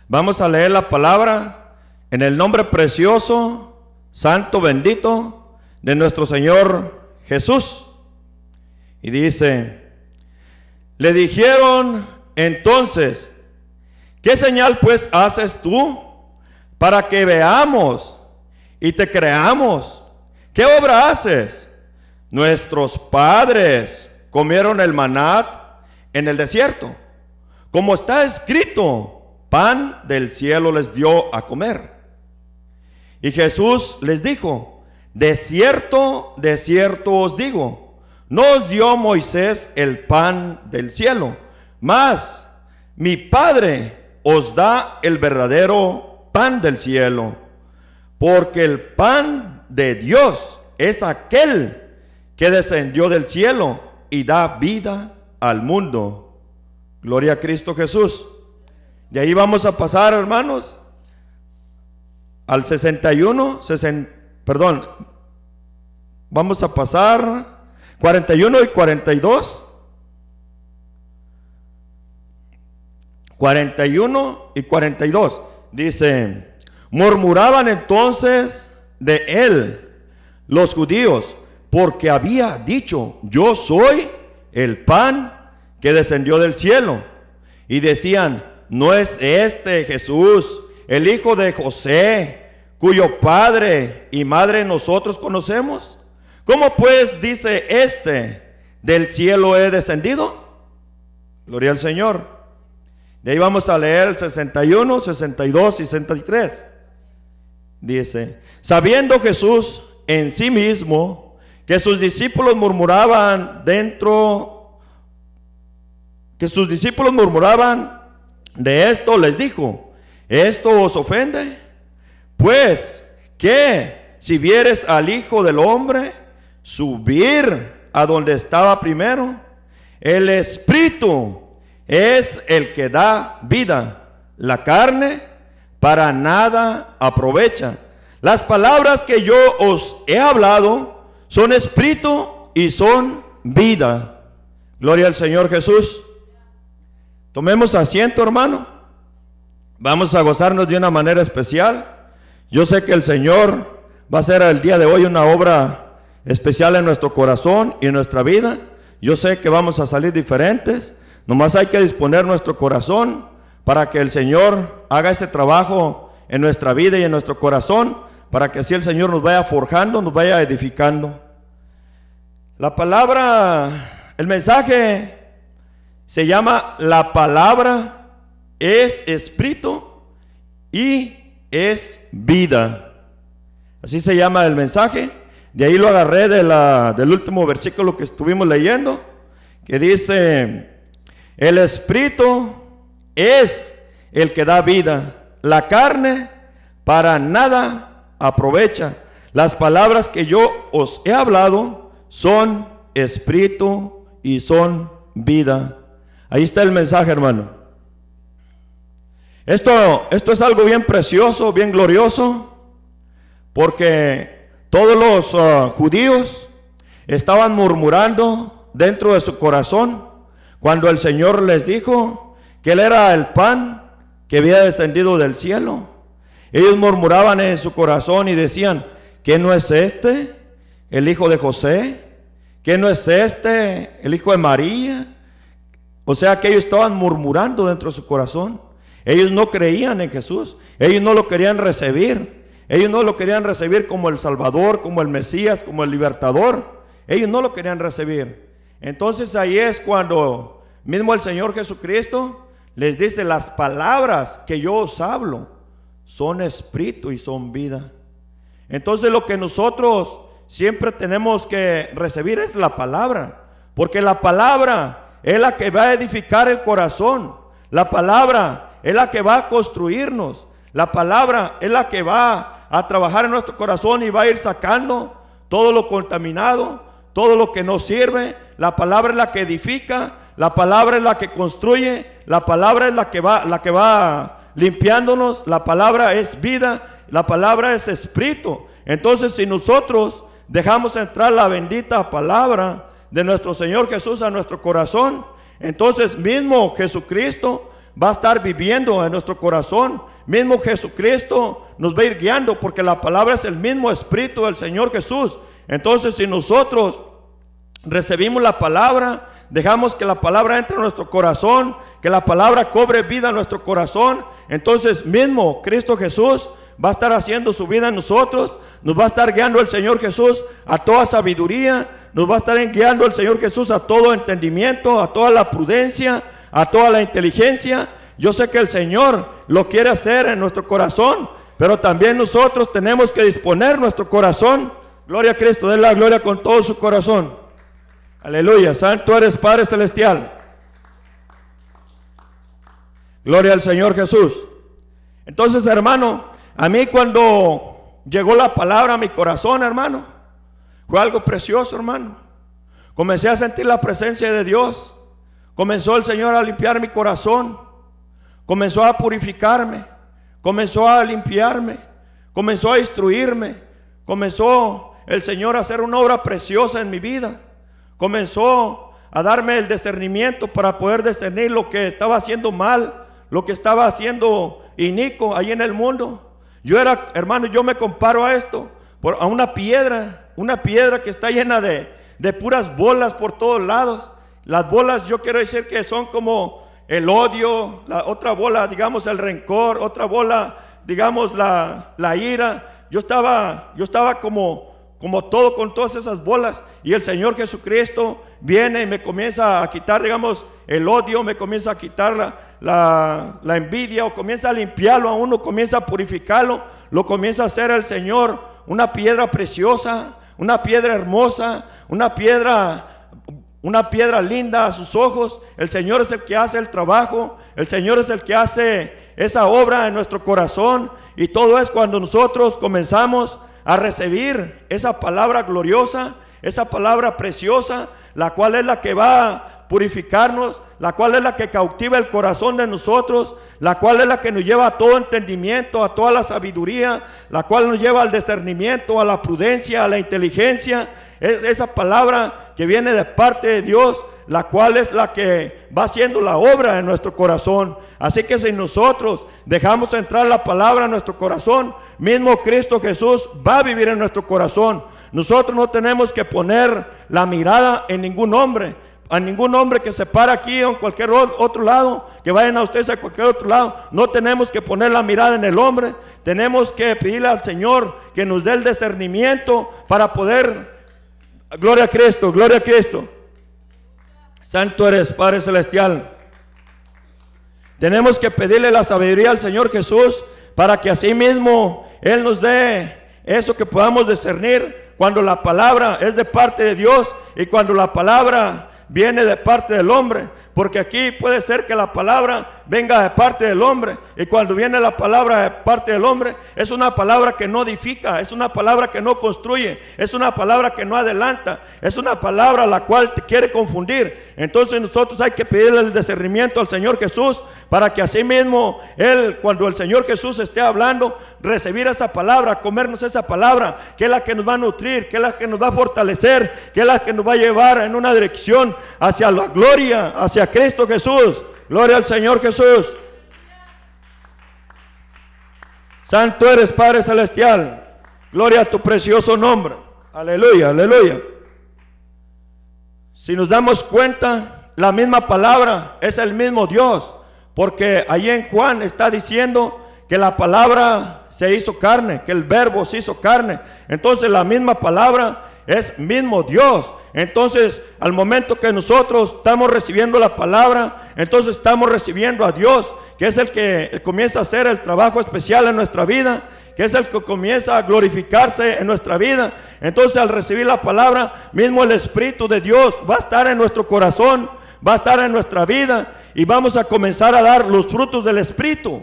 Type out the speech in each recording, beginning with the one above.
Vamos a leer la palabra en el nombre precioso, santo, bendito de nuestro Señor Jesús. Y dice: le dijeron entonces: ¿qué señal pues haces tú para que veamos y te creamos? ¿Qué obra haces? Nuestros padres comieron el maná en el desierto, como está escrito: pan del cielo les dio a comer. Y Jesús les dijo: de cierto, os digo, no os dio Moisés el pan del cielo, mas mi Padre os da el verdadero pan del cielo. Porque el pan de Dios es aquel que descendió del cielo y da vida al mundo. Gloria a Cristo Jesús. De ahí vamos a pasar, hermanos, al 61, vamos a pasar 41 y 42. 41 y 42. Dice: murmuraban entonces de él los judíos, porque había dicho: yo soy el pan que descendió del cielo. Y decían: ¿no es este Jesús, el hijo de José, cuyo padre y madre nosotros conocemos? ¿Cómo pues dice este: del cielo he descendido? Gloria al Señor. De ahí vamos a leer el 61, 62 y 63. Dice: sabiendo Jesús en sí mismo que sus discípulos murmuraban de esto, les dijo: ¿esto os ofende? Pues que si vieres al Hijo del Hombre subir a donde estaba primero, el Espíritu es el que da vida, la carne para nada aprovecha. Las palabras que yo os he hablado son espíritu y son vida. Gloria al Señor Jesús. Tomemos asiento, hermano. Vamos a gozarnos de una manera especial. Yo sé que el Señor va a hacer el día de hoy una obra especial en nuestro corazón y en nuestra vida. Yo sé que vamos a salir diferentes. Nomás hay que disponer nuestro corazón para que el Señor haga ese trabajo en nuestra vida y en nuestro corazón, para que así el Señor nos vaya forjando, nos vaya edificando. La palabra, el mensaje se llama: la palabra es espíritu y es vida. Así se llama el mensaje. De ahí lo agarré del último versículo que estuvimos leyendo, que dice: el espíritu es el que da vida, la carne para nada aprovecha. Las palabras que yo os he hablado son espíritu y son vida. Ahí está el mensaje, hermano. Esto es algo bien precioso, bien glorioso, porque todos los judíos estaban murmurando dentro de su corazón cuando el Señor les dijo que Él era el pan que había descendido del cielo. Ellos murmuraban en su corazón y decían: ¿qué no es este el hijo de José? ¿Qué no es este el hijo de María? O sea que ellos estaban murmurando dentro de su corazón. Ellos no creían en Jesús. Ellos no lo querían recibir. Ellos no lo querían recibir como el Salvador, como el Mesías, como el Libertador. Ellos no lo querían recibir. Entonces ahí es cuando mismo el Señor Jesucristo les dice: las palabras que yo os hablo son espíritu y son vida. Entonces lo que nosotros siempre tenemos que recibir es la palabra, porque la palabra es la que va a edificar el corazón. La palabra es la que va a construirnos. La palabra es la que va a trabajar en nuestro corazón y va a ir sacando todo lo contaminado, todo lo que no sirve. La palabra es la que edifica, la palabra es la que construye, la palabra es la que va limpiándonos, la palabra es vida, la palabra es espíritu. Entonces, si nosotros dejamos entrar la bendita palabra de nuestro Señor Jesús a nuestro corazón, entonces mismo Jesucristo va a estar viviendo en nuestro corazón. Mismo Jesucristo nos va a ir guiando, porque la palabra es el mismo Espíritu del Señor Jesús. Entonces, si nosotros recibimos la palabra, dejamos que la palabra entre en nuestro corazón, que la palabra cobre vida en nuestro corazón, entonces mismo Cristo Jesús va a estar haciendo su vida en nosotros. Nos va a estar guiando el Señor Jesús a toda sabiduría, nos va a estar guiando el Señor Jesús a todo entendimiento, a toda la prudencia, a toda la inteligencia. Yo sé que el Señor lo quiere hacer en nuestro corazón, pero también nosotros tenemos que disponer nuestro corazón. Gloria a Cristo, den la gloria con todo su corazón. Aleluya, santo eres Padre Celestial. Gloria al Señor Jesús. Entonces, hermano, a mí cuando llegó la palabra a mi corazón, hermano, fue algo precioso, hermano. Comencé a sentir la presencia de Dios. Comenzó el Señor a limpiar mi corazón. Comenzó a purificarme. Comenzó a limpiarme. Comenzó a instruirme. Comenzó el Señor a hacer una obra preciosa en mi vida. Comenzó a darme el discernimiento para poder discernir lo que estaba haciendo mal, lo que estaba haciendo inicuo ahí en el mundo. Yo era, hermano, yo me comparo a esto, a una piedra que está llena de puras bolas por todos lados. Las bolas, yo quiero decir que son como el odio, la otra bola, digamos, el rencor, otra bola, digamos, la ira. Yo estaba como todo con todas esas bolas, y el Señor Jesucristo viene y me comienza a quitar, digamos, el odio, me comienza a quitar la envidia, o comienza a limpiarlo a uno, comienza a purificarlo, lo comienza a hacer el Señor una piedra preciosa, una piedra hermosa, una piedra linda a sus ojos. El Señor es el que hace el trabajo, el Señor es el que hace esa obra en nuestro corazón, y todo es cuando nosotros comenzamos a recibir esa palabra gloriosa, esa palabra preciosa, la cual es la que va a purificarnos, la cual es la que cautiva el corazón de nosotros, la cual es la que nos lleva a todo entendimiento, a toda la sabiduría, la cual nos lleva al discernimiento, a la prudencia, a la inteligencia. Es esa palabra que viene de parte de Dios, la cual es la que va haciendo la obra en nuestro corazón. Así que si nosotros dejamos entrar la palabra en nuestro corazón, mismo Cristo Jesús va a vivir en nuestro corazón. Nosotros no tenemos que poner la mirada en ningún hombre, a ningún hombre que se para aquí o en cualquier otro lado, que vayan a ustedes a cualquier otro lado. No tenemos que poner la mirada en el hombre. Tenemos que pedirle al Señor que nos dé el discernimiento para poder. Gloria a Cristo, gloria a Cristo. Santo eres, Padre Celestial. Tenemos que pedirle la sabiduría al Señor Jesús para que así mismo Él nos dé eso, que podamos discernir cuando la palabra es de parte de Dios y cuando la palabra viene de parte del hombre. Porque aquí puede ser que la palabra venga de parte del hombre, y cuando viene la palabra de parte del hombre, es una palabra que no edifica, es una palabra que no construye, es una palabra que no adelanta, es una palabra la cual te quiere confundir. Entonces nosotros hay que pedirle el discernimiento al Señor Jesús, para que así mismo Él, cuando el Señor Jesús esté hablando, recibir esa palabra, comernos esa palabra, que es la que nos va a nutrir, que es la que nos va a fortalecer, que es la que nos va a llevar en una dirección hacia la gloria, hacia Cristo Jesús. Gloria al Señor Jesús. Santo eres, Padre Celestial. Gloria a tu precioso nombre. Aleluya, aleluya. Si nos damos cuenta, la misma palabra es el mismo Dios, porque allí en Juan está diciendo que la palabra se hizo carne, que el verbo se hizo carne. Entonces la misma palabra es mismo Dios. Entonces, al momento que nosotros estamos recibiendo la palabra, entonces estamos recibiendo a Dios, que es el que comienza a hacer el trabajo especial en nuestra vida, que es el que comienza a glorificarse en nuestra vida. Entonces, al recibir la palabra, mismo el Espíritu de Dios va a estar en nuestro corazón, va a estar en nuestra vida, y vamos a comenzar a dar los frutos del Espíritu.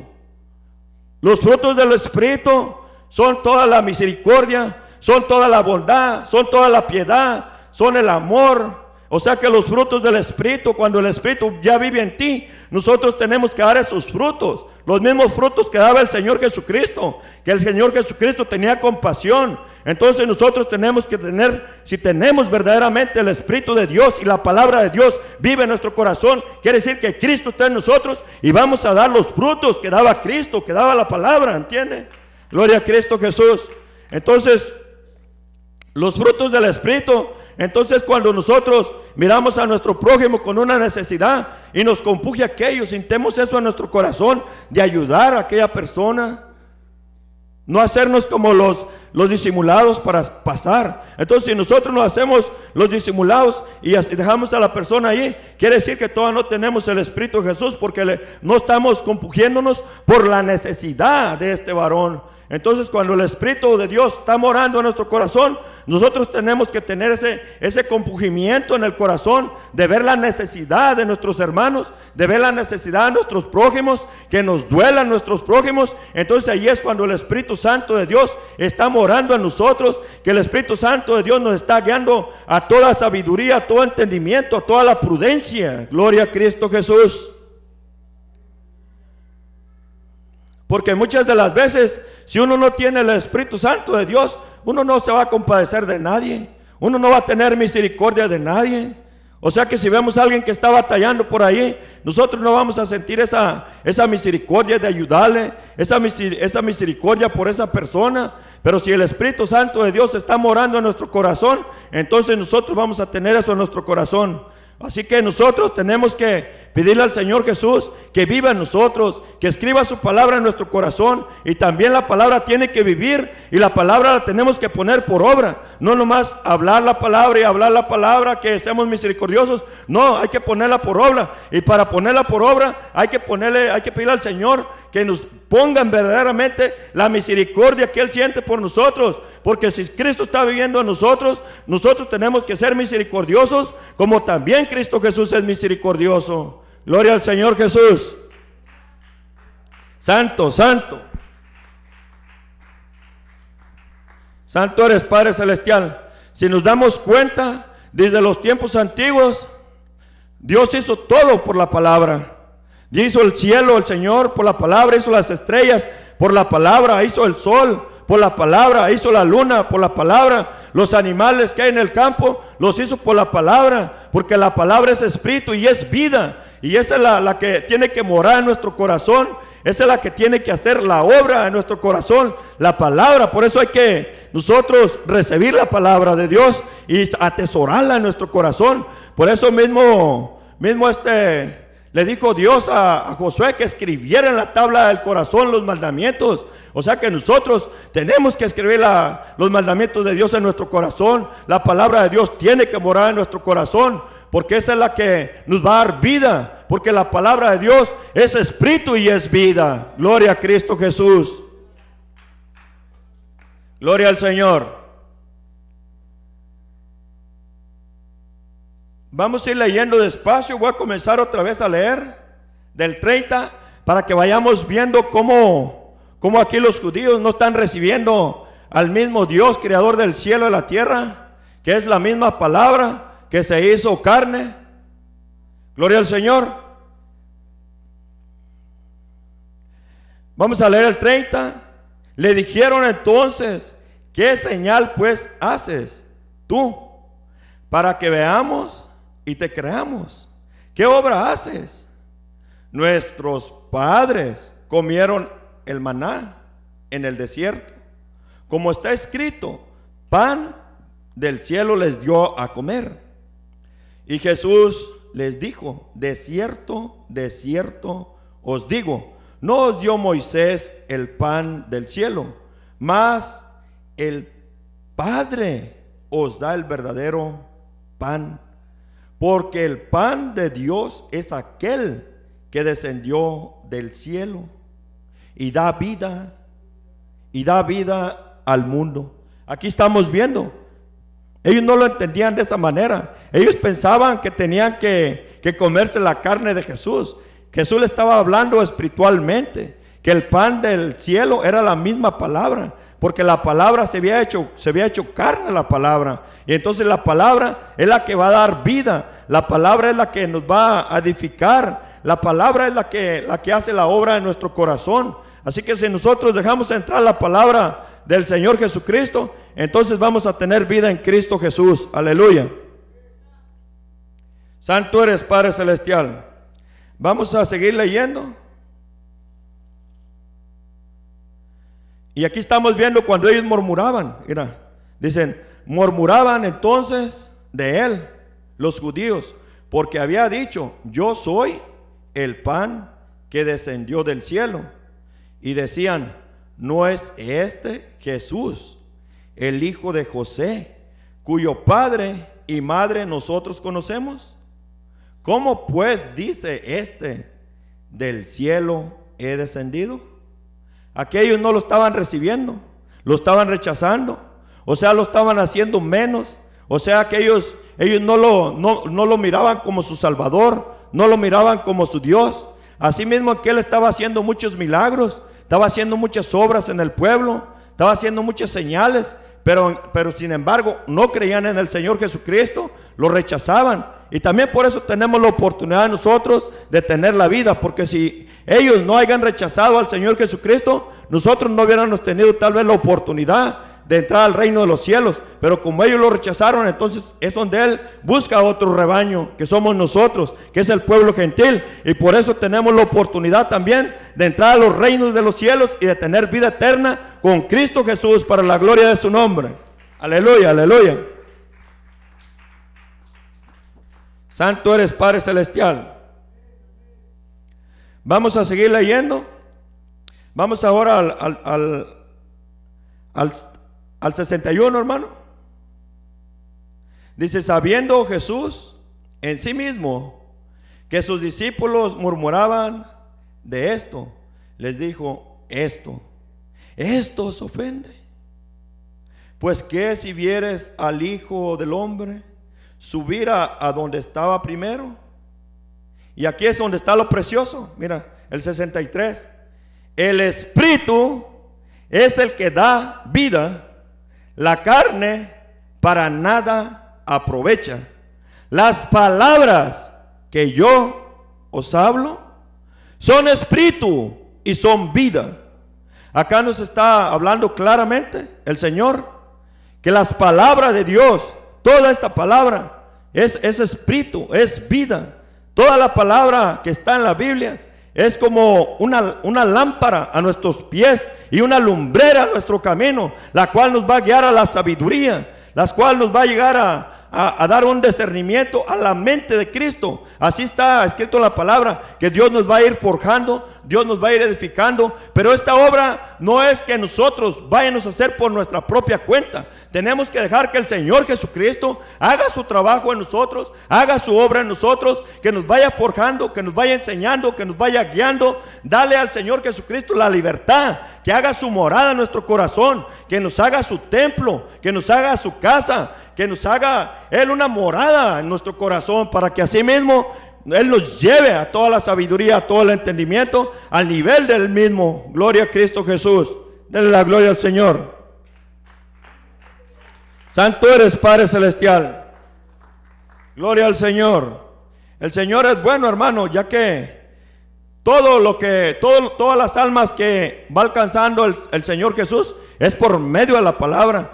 Los frutos del Espíritu son toda la misericordia, son toda la bondad, son toda la piedad, son el amor, O sea que los frutos del Espíritu, cuando el Espíritu ya vive en ti, nosotros tenemos que dar esos frutos. Los mismos frutos que daba el Señor Jesucristo. Que el Señor Jesucristo tenía compasión. Entonces nosotros tenemos que tener, si tenemos verdaderamente el Espíritu de Dios y la palabra de Dios vive en nuestro corazón, quiere decir que Cristo está en nosotros y vamos a dar los frutos que daba Cristo, que daba la palabra, ¿entiende? Gloria a Cristo Jesús. Entonces, los frutos del Espíritu. Entonces cuando nosotros miramos a nuestro prójimo con una necesidad y nos compuje aquello, sintemos eso en nuestro corazón de ayudar a aquella persona, no hacernos como los disimulados para pasar. Entonces si nosotros nos hacemos los disimulados y dejamos a la persona ahí, quiere decir que todavía no tenemos el Espíritu de Jesús, porque no estamos compugiéndonos por la necesidad de este varón. Entonces cuando el Espíritu de Dios está morando en nuestro corazón, nosotros tenemos que tener ese compugimiento en el corazón de ver la necesidad de nuestros hermanos, de ver la necesidad de nuestros prójimos, que nos duelan nuestros prójimos. Entonces ahí es cuando el Espíritu Santo de Dios está morando en nosotros, que el Espíritu Santo de Dios nos está guiando a toda sabiduría, a todo entendimiento, a toda la prudencia. Gloria a Cristo Jesús. Porque muchas de las veces, si uno no tiene el Espíritu Santo de Dios, uno no se va a compadecer de nadie, uno no va a tener misericordia de nadie. O sea que si vemos a alguien que está batallando por ahí, nosotros no vamos a sentir esa misericordia de ayudarle, esa misericordia por esa persona. Pero si el Espíritu Santo de Dios está morando en nuestro corazón, entonces nosotros vamos a tener eso en nuestro corazón. Así que nosotros tenemos que pedirle al Señor Jesús que viva en nosotros, que escriba su palabra en nuestro corazón, y también la palabra tiene que vivir, y la palabra la tenemos que poner por obra. No nomás hablar la palabra y hablar la palabra, que seamos misericordiosos. No, hay que ponerla por obra, y para ponerla por obra hay que pedirle al Señor que nos pongan verdaderamente la misericordia que Él siente por nosotros. Porque si Cristo está viviendo en nosotros, nosotros tenemos que ser misericordiosos, como también Cristo Jesús es misericordioso. Gloria al Señor Jesús. Santo, santo. Santo eres, Padre Celestial. Si nos damos cuenta, desde los tiempos antiguos, Dios hizo todo por la palabra. Hizo el cielo, el Señor, por la palabra. Hizo las estrellas por la palabra. Hizo el sol por la palabra. Hizo la luna por la palabra. Los animales que hay en el campo los hizo por la palabra, porque la palabra es espíritu y es vida. Y esa es la que tiene que morar en nuestro corazón. Esa es la que tiene que hacer la obra en nuestro corazón, la palabra. Por eso hay que nosotros recibir la palabra de Dios y atesorarla en nuestro corazón. Por eso mismo le dijo Dios a Josué que escribiera en la tabla del corazón los mandamientos. O sea que nosotros tenemos que escribir los mandamientos de Dios en nuestro corazón. La palabra de Dios tiene que morar en nuestro corazón, porque esa es la que nos va a dar vida. Porque la palabra de Dios es espíritu y es vida. Gloria a Cristo Jesús. Gloria al Señor. Vamos a ir leyendo despacio. Voy a comenzar otra vez a leer del 30 para que vayamos viendo cómo aquí los judíos no están recibiendo al mismo Dios, creador del cielo y la tierra, que es la misma palabra que se hizo carne. Gloria al Señor. Vamos a leer el 30. Le dijeron entonces: ¿qué señal pues haces tú para que veamos y te creamos? ¿Qué obra haces? Nuestros padres comieron el maná en el desierto, como está escrito: pan del cielo les dio a comer. Y Jesús les dijo: de cierto, de cierto os digo, no os dio Moisés el pan del cielo, mas el Padre os da el verdadero pan. Porque el pan de Dios es aquel que descendió del cielo y da vida al mundo. Aquí estamos viendo, ellos no lo entendían de esa manera. Ellos pensaban que tenían que comerse la carne de Jesús. Jesús le estaba hablando espiritualmente, que el pan del cielo era la misma palabra. porque la palabra se había hecho carne la palabra. Y entonces la palabra es la que va a dar vida, la palabra es la que nos va a edificar, la palabra es la que hace la obra en nuestro corazón. Así que si nosotros dejamos entrar la palabra del Señor Jesucristo, entonces vamos a tener vida en Cristo Jesús. Aleluya. Santo eres, Padre Celestial. Vamos a seguir leyendo. Y aquí estamos viendo cuando ellos murmuraban. Mira, dicen, murmuraban entonces de él, los judíos, porque había dicho, yo soy el pan que descendió del cielo. Y decían, ¿no es este Jesús, el hijo de José, cuyo padre y madre nosotros conocemos? ¿Cómo pues dice este, del cielo he descendido? Aquellos no lo estaban recibiendo, lo estaban rechazando, o sea, lo estaban haciendo menos, o sea que ellos no lo miraban como su Salvador, no lo miraban como su Dios. Asimismo que él estaba haciendo muchos milagros, estaba haciendo muchas obras en el pueblo, estaba haciendo muchas señales, pero sin embargo no creían en el Señor Jesucristo, lo rechazaban. Y también por eso tenemos la oportunidad nosotros de tener la vida, porque si ellos no hayan rechazado al Señor Jesucristo, nosotros no hubiéramos tenido tal vez la oportunidad de entrar al reino de los cielos. Pero como ellos lo rechazaron, entonces es donde Él busca otro rebaño, que somos nosotros, que es el pueblo gentil. Y por eso tenemos la oportunidad también de entrar a los reinos de los cielos y de tener vida eterna con Cristo Jesús para la gloria de su nombre. Aleluya, aleluya. Santo eres, Padre Celestial. Vamos a seguir leyendo. Vamos ahora al 61, hermano. Dice, sabiendo Jesús en sí mismo que sus discípulos murmuraban de esto, les dijo, esto os ofende. Pues que si vieres al Hijo del Hombre subir a donde estaba primero. Y aquí es donde está lo precioso. Mira, el 63. El Espíritu es el que da vida, la carne para nada aprovecha. Las palabras que yo os hablo son espíritu y son vida. Acá nos está hablando claramente el Señor que las palabras de Dios, toda esta palabra es espíritu, es vida. Toda la palabra que está en la Biblia es como una lámpara a nuestros pies y una lumbrera a nuestro camino, la cual nos va a guiar a la sabiduría, la cual nos va a llegar a dar un discernimiento a la mente de Cristo. Así está escrito en la palabra, que Dios nos va a ir forjando, Dios nos va a ir edificando. Pero esta obra no es que nosotros vayamos a hacer por nuestra propia cuenta. Tenemos que dejar que el Señor Jesucristo haga su trabajo en nosotros, haga su obra en nosotros, que nos vaya forjando, que nos vaya enseñando, que nos vaya guiando. Dale al Señor Jesucristo la libertad, que haga su morada en nuestro corazón, que nos haga su templo, que nos haga su casa, que nos haga Él una morada en nuestro corazón, para que así mismo Él nos lleve a toda la sabiduría, a todo el entendimiento, al nivel del mismo. Gloria a Cristo Jesús. Denle la gloria al Señor. Santo eres, Padre Celestial. Gloria al Señor. El Señor es bueno, hermano, ya que todas las almas que va alcanzando el Señor Jesús es por medio de la palabra.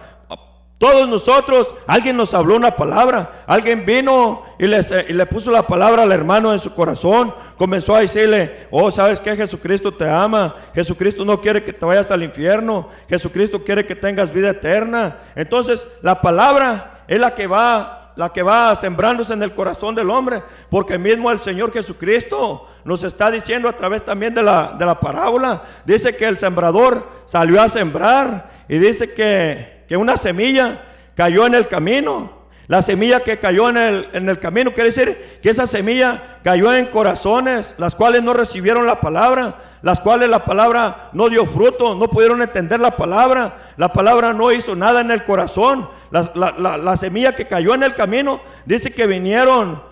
Todos nosotros, alguien nos habló una palabra, alguien vino y le puso la palabra al hermano en su corazón, comenzó a decirle, oh, ¿sabes qué? Jesucristo te ama, Jesucristo no quiere que te vayas al infierno, Jesucristo quiere que tengas vida eterna. Entonces la palabra es la que va sembrándose en el corazón del hombre, porque mismo el Señor Jesucristo nos está diciendo a través también de la parábola, dice que el sembrador salió a sembrar y dice que una semilla cayó en el camino. La semilla que cayó en el camino quiere decir que esa semilla cayó en corazones, las cuales no recibieron la palabra, las cuales la palabra no dio fruto, no pudieron entender la palabra no hizo nada en el corazón. La semilla que cayó en el camino, dice que vinieron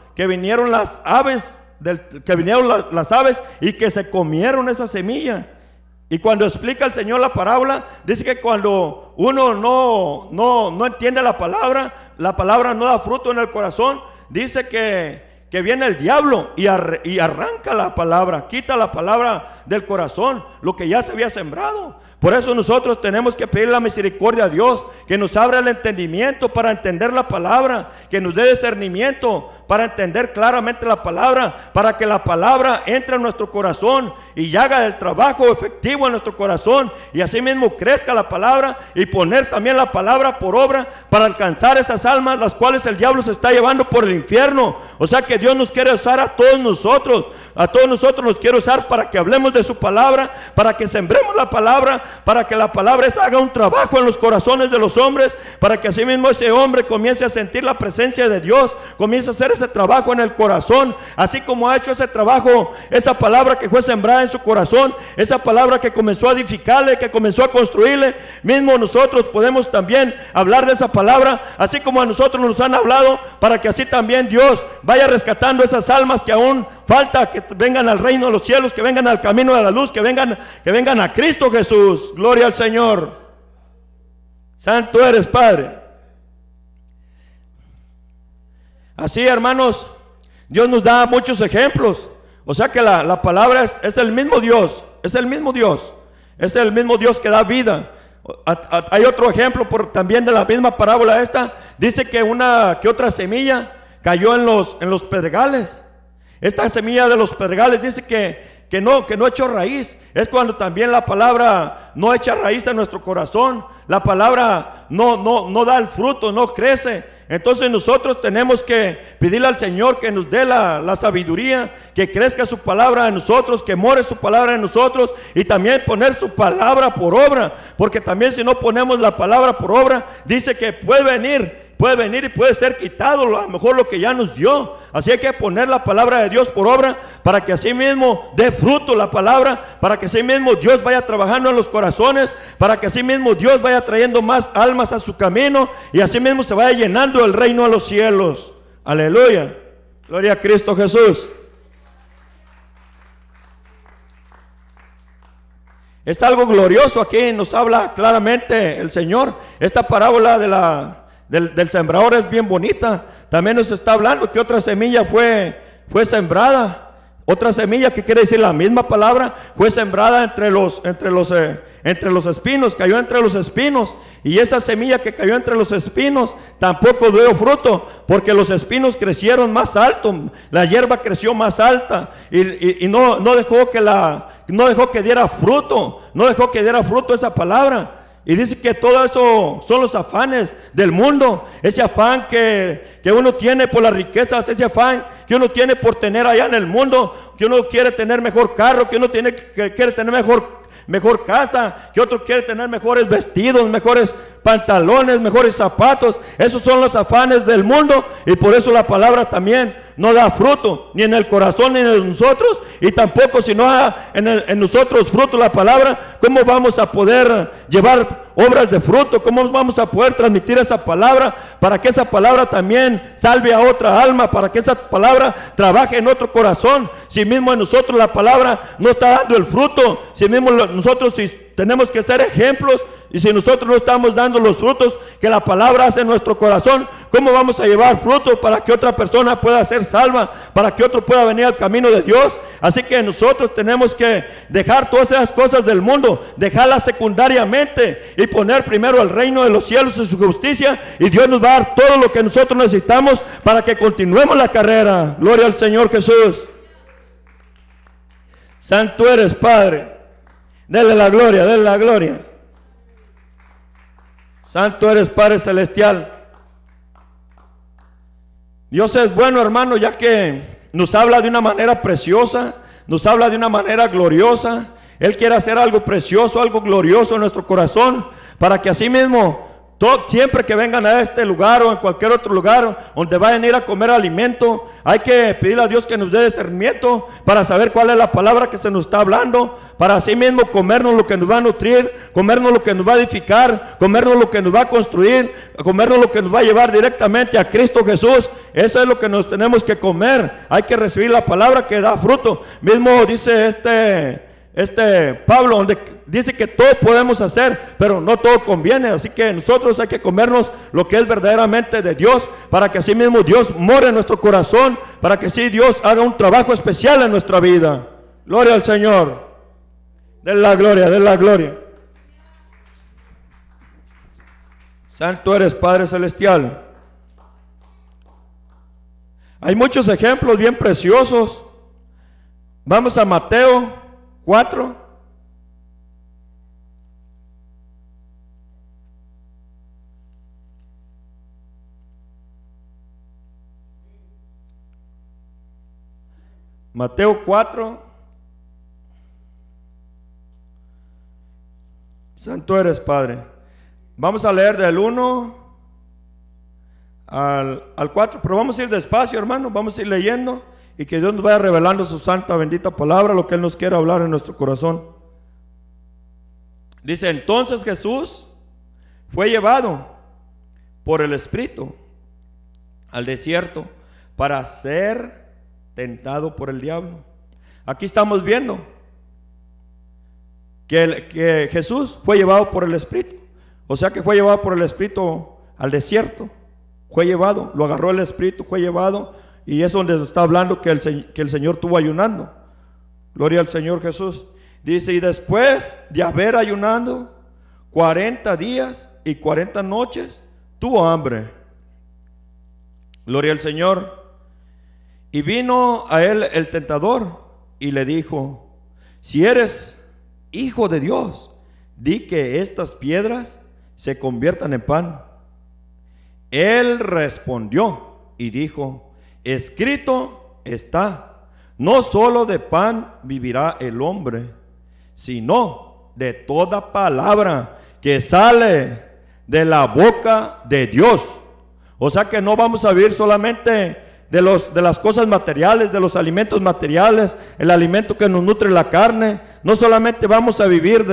las aves, las aves y que se comieron esa semilla. Y cuando explica el Señor la parábola, dice que cuando uno no entiende la palabra no da fruto en el corazón. Dice que viene el diablo y arranca la palabra, quita la palabra del corazón, lo que ya se había sembrado. Por eso nosotros tenemos que pedir la misericordia a Dios, que nos abra el entendimiento para entender la palabra, que nos dé discernimiento para entender claramente la palabra, para que la palabra entre en nuestro corazón y haga el trabajo efectivo en nuestro corazón, y así mismo crezca la palabra, y poner también la palabra por obra para alcanzar esas almas las cuales el diablo se está llevando por el infierno. O sea que Dios nos quiere usar a todos nosotros nos quiere usar para que hablemos de su palabra, para que sembremos la palabra, para que la palabra haga un trabajo en los corazones de los hombres, para que así mismo ese hombre comience a sentir la presencia de Dios, comience a hacer ese trabajo en el corazón, así como ha hecho ese trabajo, esa palabra que fue sembrada en su corazón, esa palabra que comenzó a edificarle, que comenzó a construirle. Mismo nosotros podemos también hablar de esa palabra, así como a nosotros nos han hablado, para que así también Dios vaya rescatando esas almas que aún falta que vengan al reino de los cielos, que vengan al camino de la luz, que vengan a Cristo Jesús. Gloria al Señor. Santo eres, Padre. Así, hermanos, Dios nos da muchos ejemplos. O sea que la palabra es el mismo Dios. Es el mismo Dios. Es el mismo Dios que da vida. Hay otro ejemplo también de la misma parábola esta. Dice que otra semilla cayó en los pedregales. Esta semilla de los pedregales dice que no echó raíz. Es cuando también la palabra no echa raíz en nuestro corazón. La palabra no da el fruto, no crece. Entonces nosotros tenemos que pedirle al Señor que nos dé la sabiduría, que crezca su palabra en nosotros, que more su palabra en nosotros, y también poner su palabra por obra, porque también si no ponemos la palabra por obra, dice que puede venir y puede ser quitado a lo mejor lo que ya nos dio. Así hay que poner la palabra de Dios por obra, para que así mismo dé fruto la palabra, para que así mismo Dios vaya trabajando en los corazones, para que así mismo Dios vaya trayendo más almas a su camino, y así mismo se vaya llenando el reino a los cielos. Aleluya, gloria a Cristo Jesús. Es algo glorioso. Aquí nos habla claramente el Señor. Esta parábola del sembrador es bien bonita. También nos está hablando que otra semilla fue sembrada. Otra semilla, que quiere decir la misma palabra, fue sembrada entre los espinos, cayó entre los espinos. Y esa semilla que cayó entre los espinos tampoco dio fruto, porque los espinos crecieron más alto, la hierba creció más alta, y no dejó que diera fruto, esa palabra. Y dice que todo eso son los afanes del mundo, ese afán que uno tiene por las riquezas, ese afán que uno tiene por tener allá en el mundo, que uno quiere tener mejor carro, que uno quiere tener mejor casa, que otro quiere tener mejores vestidos, mejores pantalones, mejores zapatos. Esos son los afanes del mundo, y por eso la palabra también no da fruto, ni en el corazón ni en nosotros, y tampoco si no da en nosotros fruto la palabra, ¿cómo vamos a poder llevar obras de fruto? ¿Cómo vamos a poder transmitir esa palabra, para que esa palabra también salve a otra alma, para que esa palabra trabaje en otro corazón? Si mismo en nosotros la palabra no está dando el fruto, si mismo nosotros tenemos que ser ejemplos, y si nosotros no estamos dando los frutos que la palabra hace en nuestro corazón, ¿cómo vamos a llevar fruto para que otra persona pueda ser salva, para que otro pueda venir al camino de Dios? Así que nosotros tenemos que dejar todas esas cosas del mundo, dejarlas secundariamente, y poner primero el reino de los cielos y su justicia, y Dios nos va a dar todo lo que nosotros necesitamos para que continuemos la carrera. Gloria al Señor Jesús. Santo eres, Padre. Dele la gloria, dele la gloria. Santo eres, Padre celestial. Dios es bueno, hermano, ya que nos habla de una manera preciosa, nos habla de una manera gloriosa. Él quiere hacer algo precioso, algo glorioso en nuestro corazón, para que así mismo siempre que vengan a este lugar o en cualquier otro lugar donde vayan a ir a comer alimento, hay que pedirle a Dios que nos dé discernimiento para saber cuál es la palabra que se nos está hablando, para así mismo comernos lo que nos va a nutrir, comernos lo que nos va a edificar, comernos lo que nos va a construir, comernos lo que nos va a llevar directamente a Cristo Jesús. Eso es lo que nos tenemos que comer. Hay que recibir la palabra que da fruto. Mismo dice este Pablo, dice que todo podemos hacer, pero no todo conviene. Así que nosotros hay que comernos lo que es verdaderamente de Dios, para que así mismo Dios more en nuestro corazón, para que así Dios haga un trabajo especial en nuestra vida. Gloria al Señor. Den la gloria, den la gloria. Santo eres, Padre Celestial. Hay muchos ejemplos bien preciosos. Vamos a Mateo 4. Mateo 4. Santo eres, Padre. Vamos a leer del 1 al 4, pero vamos a ir despacio, hermano. Vamos a ir leyendo y que Dios nos vaya revelando su santa, bendita palabra, lo que Él nos quiere hablar en nuestro corazón. Dice: entonces Jesús fue llevado por el Espíritu al desierto para ser tentado por el diablo. Aquí estamos viendo que Jesús fue llevado por el Espíritu. O sea que fue llevado por el Espíritu al desierto. Fue llevado, lo agarró el Espíritu, fue llevado. Y es donde está hablando que el Señor estuvo ayunando. Gloria al Señor Jesús. Dice: y después de haber ayunado 40 días y 40 noches, tuvo hambre. Gloria al Señor. Y vino a él el tentador y le dijo: si eres hijo de Dios, di que estas piedras se conviertan en pan. Él respondió y dijo: escrito está, no solo de pan vivirá el hombre, sino de toda palabra que sale de la boca de Dios. O sea que no vamos a vivir solamente de las cosas materiales, de los alimentos materiales, el alimento que nos nutre la carne. No solamente vamos a vivir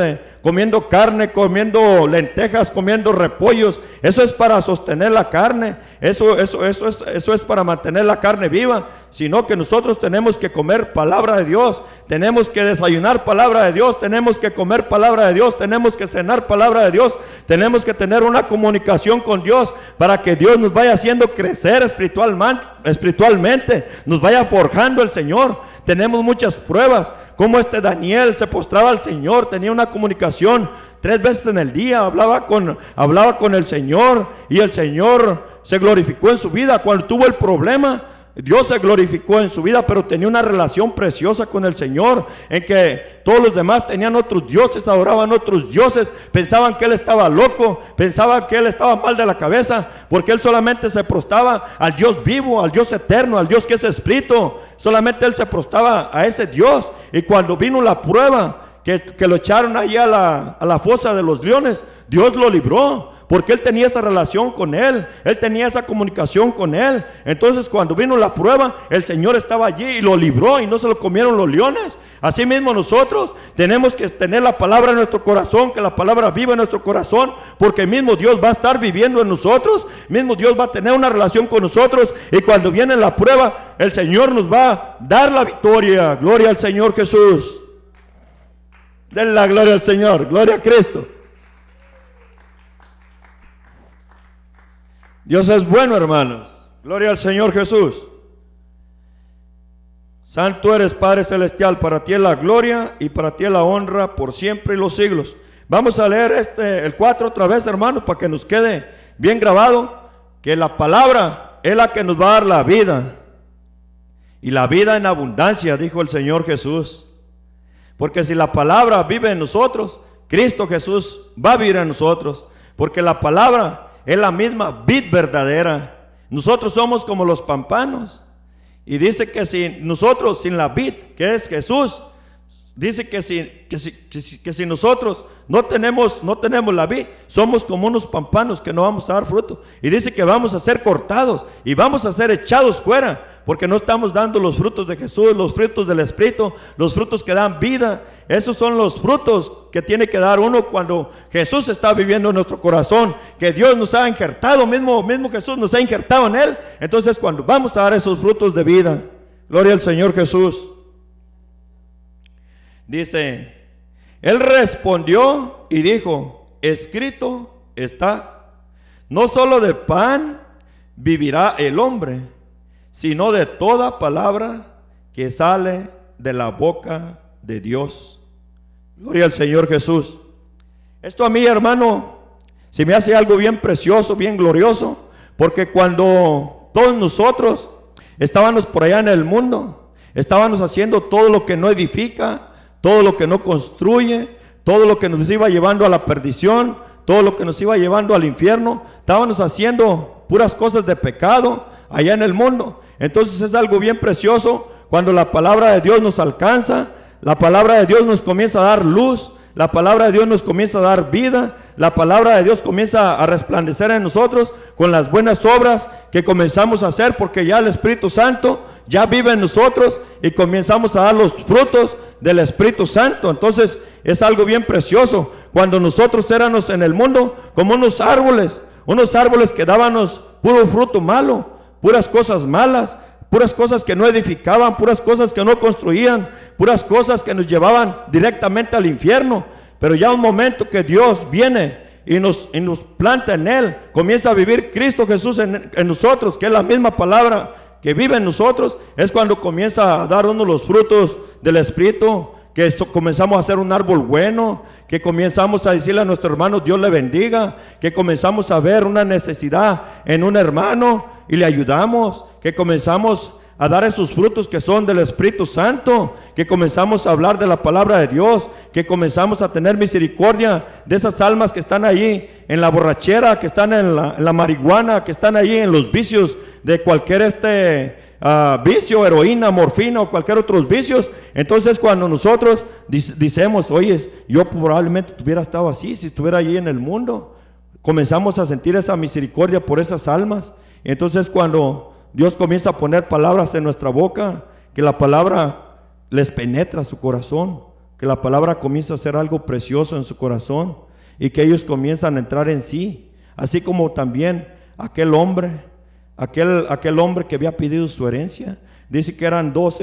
comiendo carne, comiendo lentejas, comiendo repollos. Eso es para sostener la carne, eso es para mantener la carne viva. Sino que nosotros tenemos que comer palabra de Dios, tenemos que desayunar palabra de Dios, tenemos que comer palabra de Dios, tenemos que cenar palabra de Dios, tenemos que tener una comunicación con Dios, para que Dios nos vaya haciendo crecer espiritualmente, nos vaya forjando el Señor. Tenemos muchas pruebas, como Daniel se postraba al Señor, tenía una comunicación 3 veces en el día, hablaba con el Señor, y el Señor se glorificó en su vida. Cuando tuvo el problema, Dios se glorificó en su vida, pero tenía una relación preciosa con el Señor, en que todos los demás tenían otros dioses, adoraban otros dioses, pensaban que él estaba loco, pensaban que él estaba mal de la cabeza, porque él solamente se prostraba al Dios vivo, al Dios eterno, al Dios que es espíritu. Solamente él se prostraba a ese Dios. Y cuando vino la prueba, que lo echaron ahí a la fosa de los leones, Dios lo libró, porque él tenía esa relación con él tenía esa comunicación con él. Entonces cuando vino la prueba, el Señor estaba allí y lo libró, y no se lo comieron los leones. Así mismo nosotros tenemos que tener la palabra en nuestro corazón, que la palabra viva en nuestro corazón, porque mismo Dios va a estar viviendo en nosotros, mismo Dios va a tener una relación con nosotros, y cuando viene la prueba, el Señor nos va a dar la victoria. Gloria al Señor Jesús. Den la gloria al Señor, gloria a Cristo. Dios es bueno, hermanos. Gloria al Señor Jesús. Santo eres, Padre Celestial. Para ti es la gloria y para ti es la honra por siempre y los siglos. Vamos a leer el 4 otra vez, hermanos, para que nos quede bien grabado, que la palabra es la que nos va a dar la vida, y la vida en abundancia, dijo el Señor Jesús. Porque si la palabra vive en nosotros, Cristo Jesús va a vivir en nosotros, porque la palabra es la misma vid verdadera. Nosotros somos como los pámpanos, y dice que si nosotros, sin la vid, que es Jesús, dice que si nosotros no tenemos la vid, somos como unos pámpanos que no vamos a dar fruto. Y dice que vamos a ser cortados y vamos a ser echados fuera, porque no estamos dando los frutos de Jesús, los frutos del Espíritu, los frutos que dan vida. Esos son los frutos que tiene que dar uno cuando Jesús está viviendo en nuestro corazón, que Dios nos ha injertado, mismo Jesús nos ha injertado en él. Entonces cuando vamos a dar esos frutos de vida, gloria al Señor Jesús. Dice: Él respondió y dijo: escrito está, no solo de pan vivirá el hombre, sino de toda palabra que sale de la boca de Dios. Gloria al Señor Jesús. Esto a mí, hermano, se me hace algo bien precioso, bien glorioso, porque cuando todos nosotros estábamos por allá en el mundo, estábamos haciendo todo lo que no edifica, todo lo que no construye, todo lo que nos iba llevando a la perdición, todo lo que nos iba llevando al infierno, estábamos haciendo puras cosas de pecado allá en el mundo. Entonces es algo bien precioso cuando la palabra de Dios nos alcanza, la palabra de Dios nos comienza a dar luz, la palabra de Dios nos comienza a dar vida, la palabra de Dios comienza a resplandecer en nosotros con las buenas obras que comenzamos a hacer, porque ya el Espíritu Santo ya vive en nosotros y comenzamos a dar los frutos del Espíritu Santo. Entonces es algo bien precioso cuando nosotros éramos en el mundo como unos árboles que dábamos puro fruto malo, puras cosas malas, puras cosas que no edificaban, puras cosas que no construían, puras cosas que nos llevaban directamente al infierno. Pero ya un momento que Dios viene y nos planta en Él, comienza a vivir Cristo Jesús en nosotros, que es la misma palabra que vive en nosotros, es cuando comienza a dar uno los frutos del Espíritu, que comenzamos a hacer un árbol bueno, que comenzamos a decirle a nuestro hermano Dios le bendiga, que comenzamos a ver una necesidad en un hermano y le ayudamos, que comenzamos a dar esos frutos que son del Espíritu Santo, que comenzamos a hablar de la palabra de Dios, que comenzamos a tener misericordia de esas almas que están ahí en la borrachera, que están en la marihuana, que están ahí en los vicios de cualquier vicio, heroína, morfina o cualquier otros vicios. Entonces cuando nosotros decimos, oye, yo probablemente hubiera estado así si estuviera allí en el mundo, comenzamos a sentir esa misericordia por esas almas. Entonces cuando Dios comienza a poner palabras en nuestra boca, que la palabra les penetra su corazón, que la palabra comienza a ser algo precioso en su corazón y que ellos comienzan a entrar en sí, así como también aquel hombre que había pedido su herencia. Dice que eran dos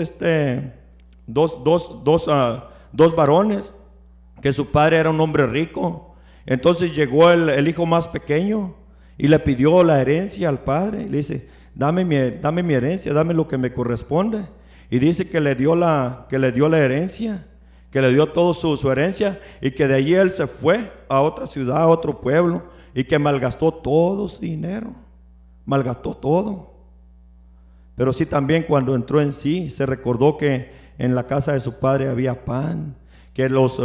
varones, que su padre era un hombre rico. Entonces llegó el hijo más pequeño y le pidió la herencia al padre. Le dice, dame mi herencia, dame lo que me corresponde. Y dice que le dio la herencia, que le dio todo su herencia, y que de allí él se fue a otra ciudad, a otro pueblo, y que malgastó todo su dinero, malgastó todo. Pero sí, también cuando entró en sí, se recordó que en la casa de su padre había pan, que los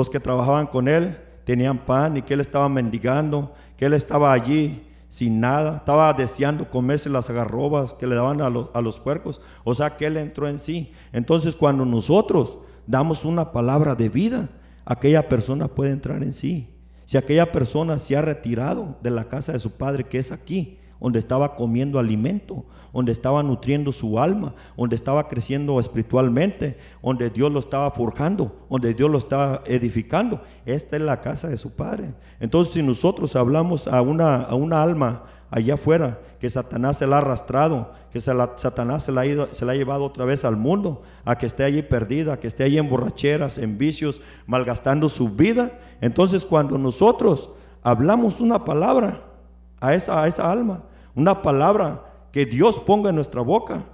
que trabajaban con él tenían pan, y que él estaba mendigando, que él estaba allí sin nada, estaba deseando comerse las algarrobas que le daban a los puercos. O sea que él entró en sí. Entonces cuando nosotros damos una palabra de vida, aquella persona puede entrar en sí. Si aquella persona se ha retirado de la casa de su padre, que es aquí, donde estaba comiendo alimento, donde estaba nutriendo su alma, donde estaba creciendo espiritualmente, donde Dios lo estaba forjando, donde Dios lo estaba edificando, esta es la casa de su padre. Entonces si nosotros hablamos a una alma allá afuera, que Satanás se la ha arrastrado, que Satanás se la ha llevado otra vez al mundo, a que esté allí perdida, que esté allí en borracheras, en vicios, malgastando su vida. Entonces cuando nosotros hablamos una palabra a esa alma, una palabra que Dios ponga en nuestra boca,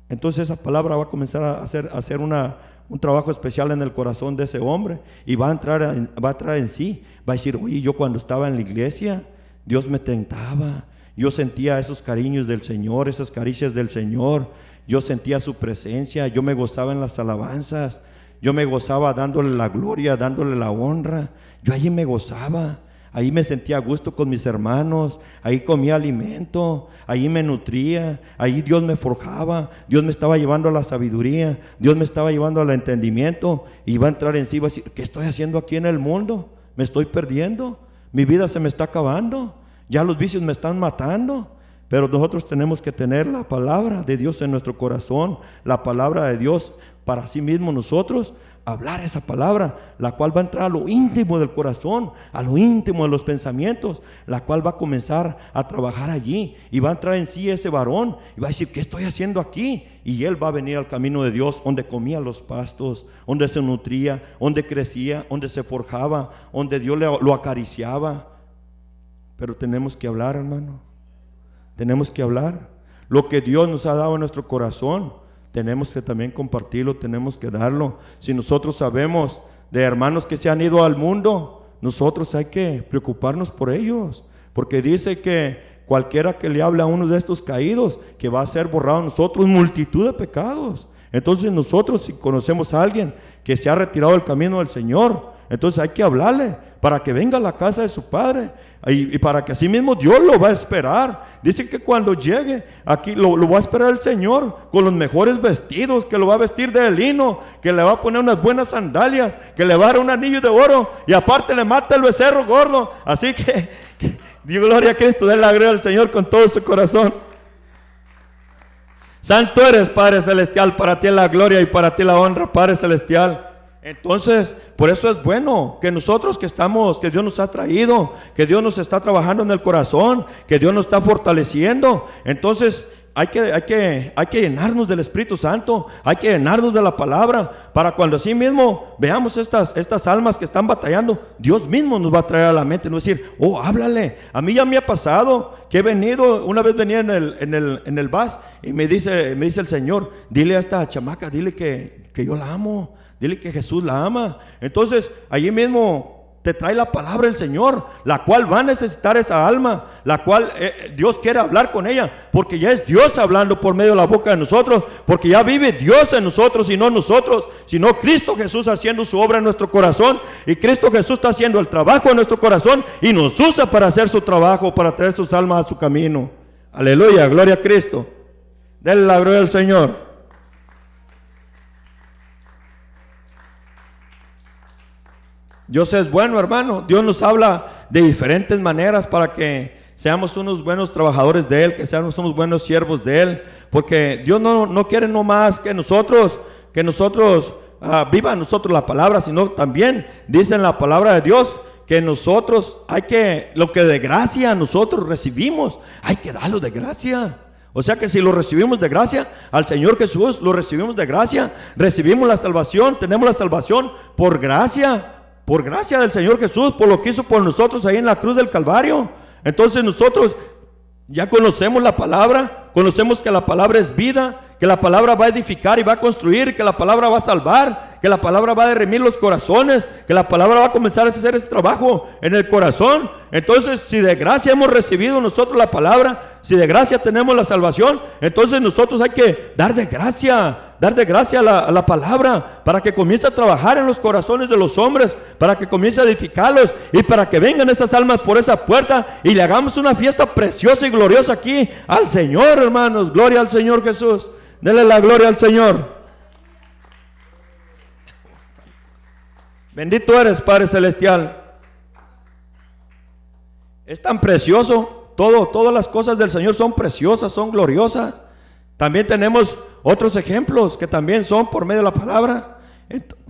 entonces esa palabra va a comenzar a hacer un trabajo especial en el corazón de ese hombre, y va a entrar en sí. Va a decir, oye, yo cuando estaba en la iglesia, Dios me tentaba, yo sentía esos cariños del Señor, esas caricias del Señor, yo sentía su presencia, yo me gozaba en las alabanzas, yo me gozaba dándole la gloria, dándole la honra, yo allí me gozaba. Ahí me sentía a gusto con mis hermanos, ahí comía alimento, ahí me nutría, ahí Dios me forjaba, Dios me estaba llevando a la sabiduría, Dios me estaba llevando al entendimiento, y iba a entrar en sí, va a decir, ¿qué estoy haciendo aquí en el mundo? Me estoy perdiendo, mi vida se me está acabando, ya los vicios me están matando, Pero nosotros tenemos que tener la palabra de Dios en nuestro corazón, la palabra de Dios para sí mismo nosotros, hablar esa palabra, la cual va a entrar a lo íntimo del corazón, a lo íntimo de los pensamientos, la cual va a comenzar a trabajar allí y va a entrar en sí ese varón y va a decir, ¿qué estoy haciendo aquí? Y él va a venir al camino de Dios, donde comía los pastos, donde se nutría, donde crecía, donde se forjaba, donde Dios lo acariciaba. Pero tenemos que hablar, hermano, tenemos que hablar lo que Dios nos ha dado en nuestro corazón. Tenemos que también compartirlo, tenemos que darlo. Si nosotros sabemos de hermanos que se han ido al mundo, nosotros hay que preocuparnos por ellos, porque dice que cualquiera que le hable a uno de estos caídos, que va a ser borrado a nosotros multitud de pecados. Entonces nosotros, si conocemos a alguien que se ha retirado del camino del Señor, entonces hay que hablarle para que venga a la casa de su padre y para que así mismo Dios lo va a esperar. Dice que cuando llegue aquí lo va a esperar el Señor con los mejores vestidos, que lo va a vestir de lino, que le va a poner unas buenas sandalias, que le va a dar un anillo de oro y aparte le mata el becerro gordo. Así que Dios, gloria a Cristo, dé la gloria al Señor con todo su corazón. Santo eres, Padre Celestial, para ti es la gloria y para ti la honra, Padre Celestial. Entonces, por eso es bueno que nosotros que estamos, que Dios nos ha traído, que Dios nos está trabajando en el corazón, que Dios nos está fortaleciendo. Entonces, hay que llenarnos del Espíritu Santo, hay que llenarnos de la palabra, para cuando así mismo veamos estas almas que están batallando, Dios mismo nos va a traer a la mente, no decir, oh, háblale. A mí ya me ha pasado que he venido, una vez venía en el bus y me dice el Señor, dile a esta chamaca, dile que yo la amo, dile que Jesús la ama. Entonces, allí mismo te trae la palabra del Señor, la cual va a necesitar esa alma, la cual Dios quiere hablar con ella, porque ya es Dios hablando por medio de la boca de nosotros, porque ya vive Dios en nosotros y no nosotros, sino Cristo Jesús haciendo su obra en nuestro corazón, y Cristo Jesús está haciendo el trabajo en nuestro corazón y nos usa para hacer su trabajo, para traer sus almas a su camino. Aleluya, gloria a Cristo. Denle la gloria al Señor. Dios es bueno, hermano. Dios nos habla de diferentes maneras para que seamos unos buenos trabajadores de Él, que seamos unos buenos siervos de Él, porque Dios no quiere nomás que nosotros viva nosotros la palabra, sino también dice en la palabra de Dios que nosotros lo que de gracia nosotros recibimos, hay que darlo de gracia. O sea que si lo recibimos de gracia, al Señor Jesús lo recibimos de gracia, recibimos la salvación, tenemos la salvación por gracia del Señor Jesús, por lo que hizo por nosotros ahí en la cruz del Calvario. Entonces nosotros ya conocemos la palabra, conocemos que la palabra es vida, que la palabra va a edificar y va a construir, que la palabra va a salvar, que la palabra va a derramar los corazones, que la palabra va a comenzar a hacer ese trabajo en el corazón. Entonces, si de gracia hemos recibido nosotros la palabra, si de gracia tenemos la salvación, entonces nosotros hay que dar de gracia a la palabra, para que comience a trabajar en los corazones de los hombres, para que comience a edificarlos y para que vengan esas almas por esa puerta y le hagamos una fiesta preciosa y gloriosa aquí al Señor, hermanos. Gloria al Señor Jesús. Denle la gloria al Señor. Bendito eres, Padre Celestial. Es tan precioso. Todas las cosas del Señor son preciosas, son gloriosas. También tenemos otros ejemplos que también son por medio de la palabra.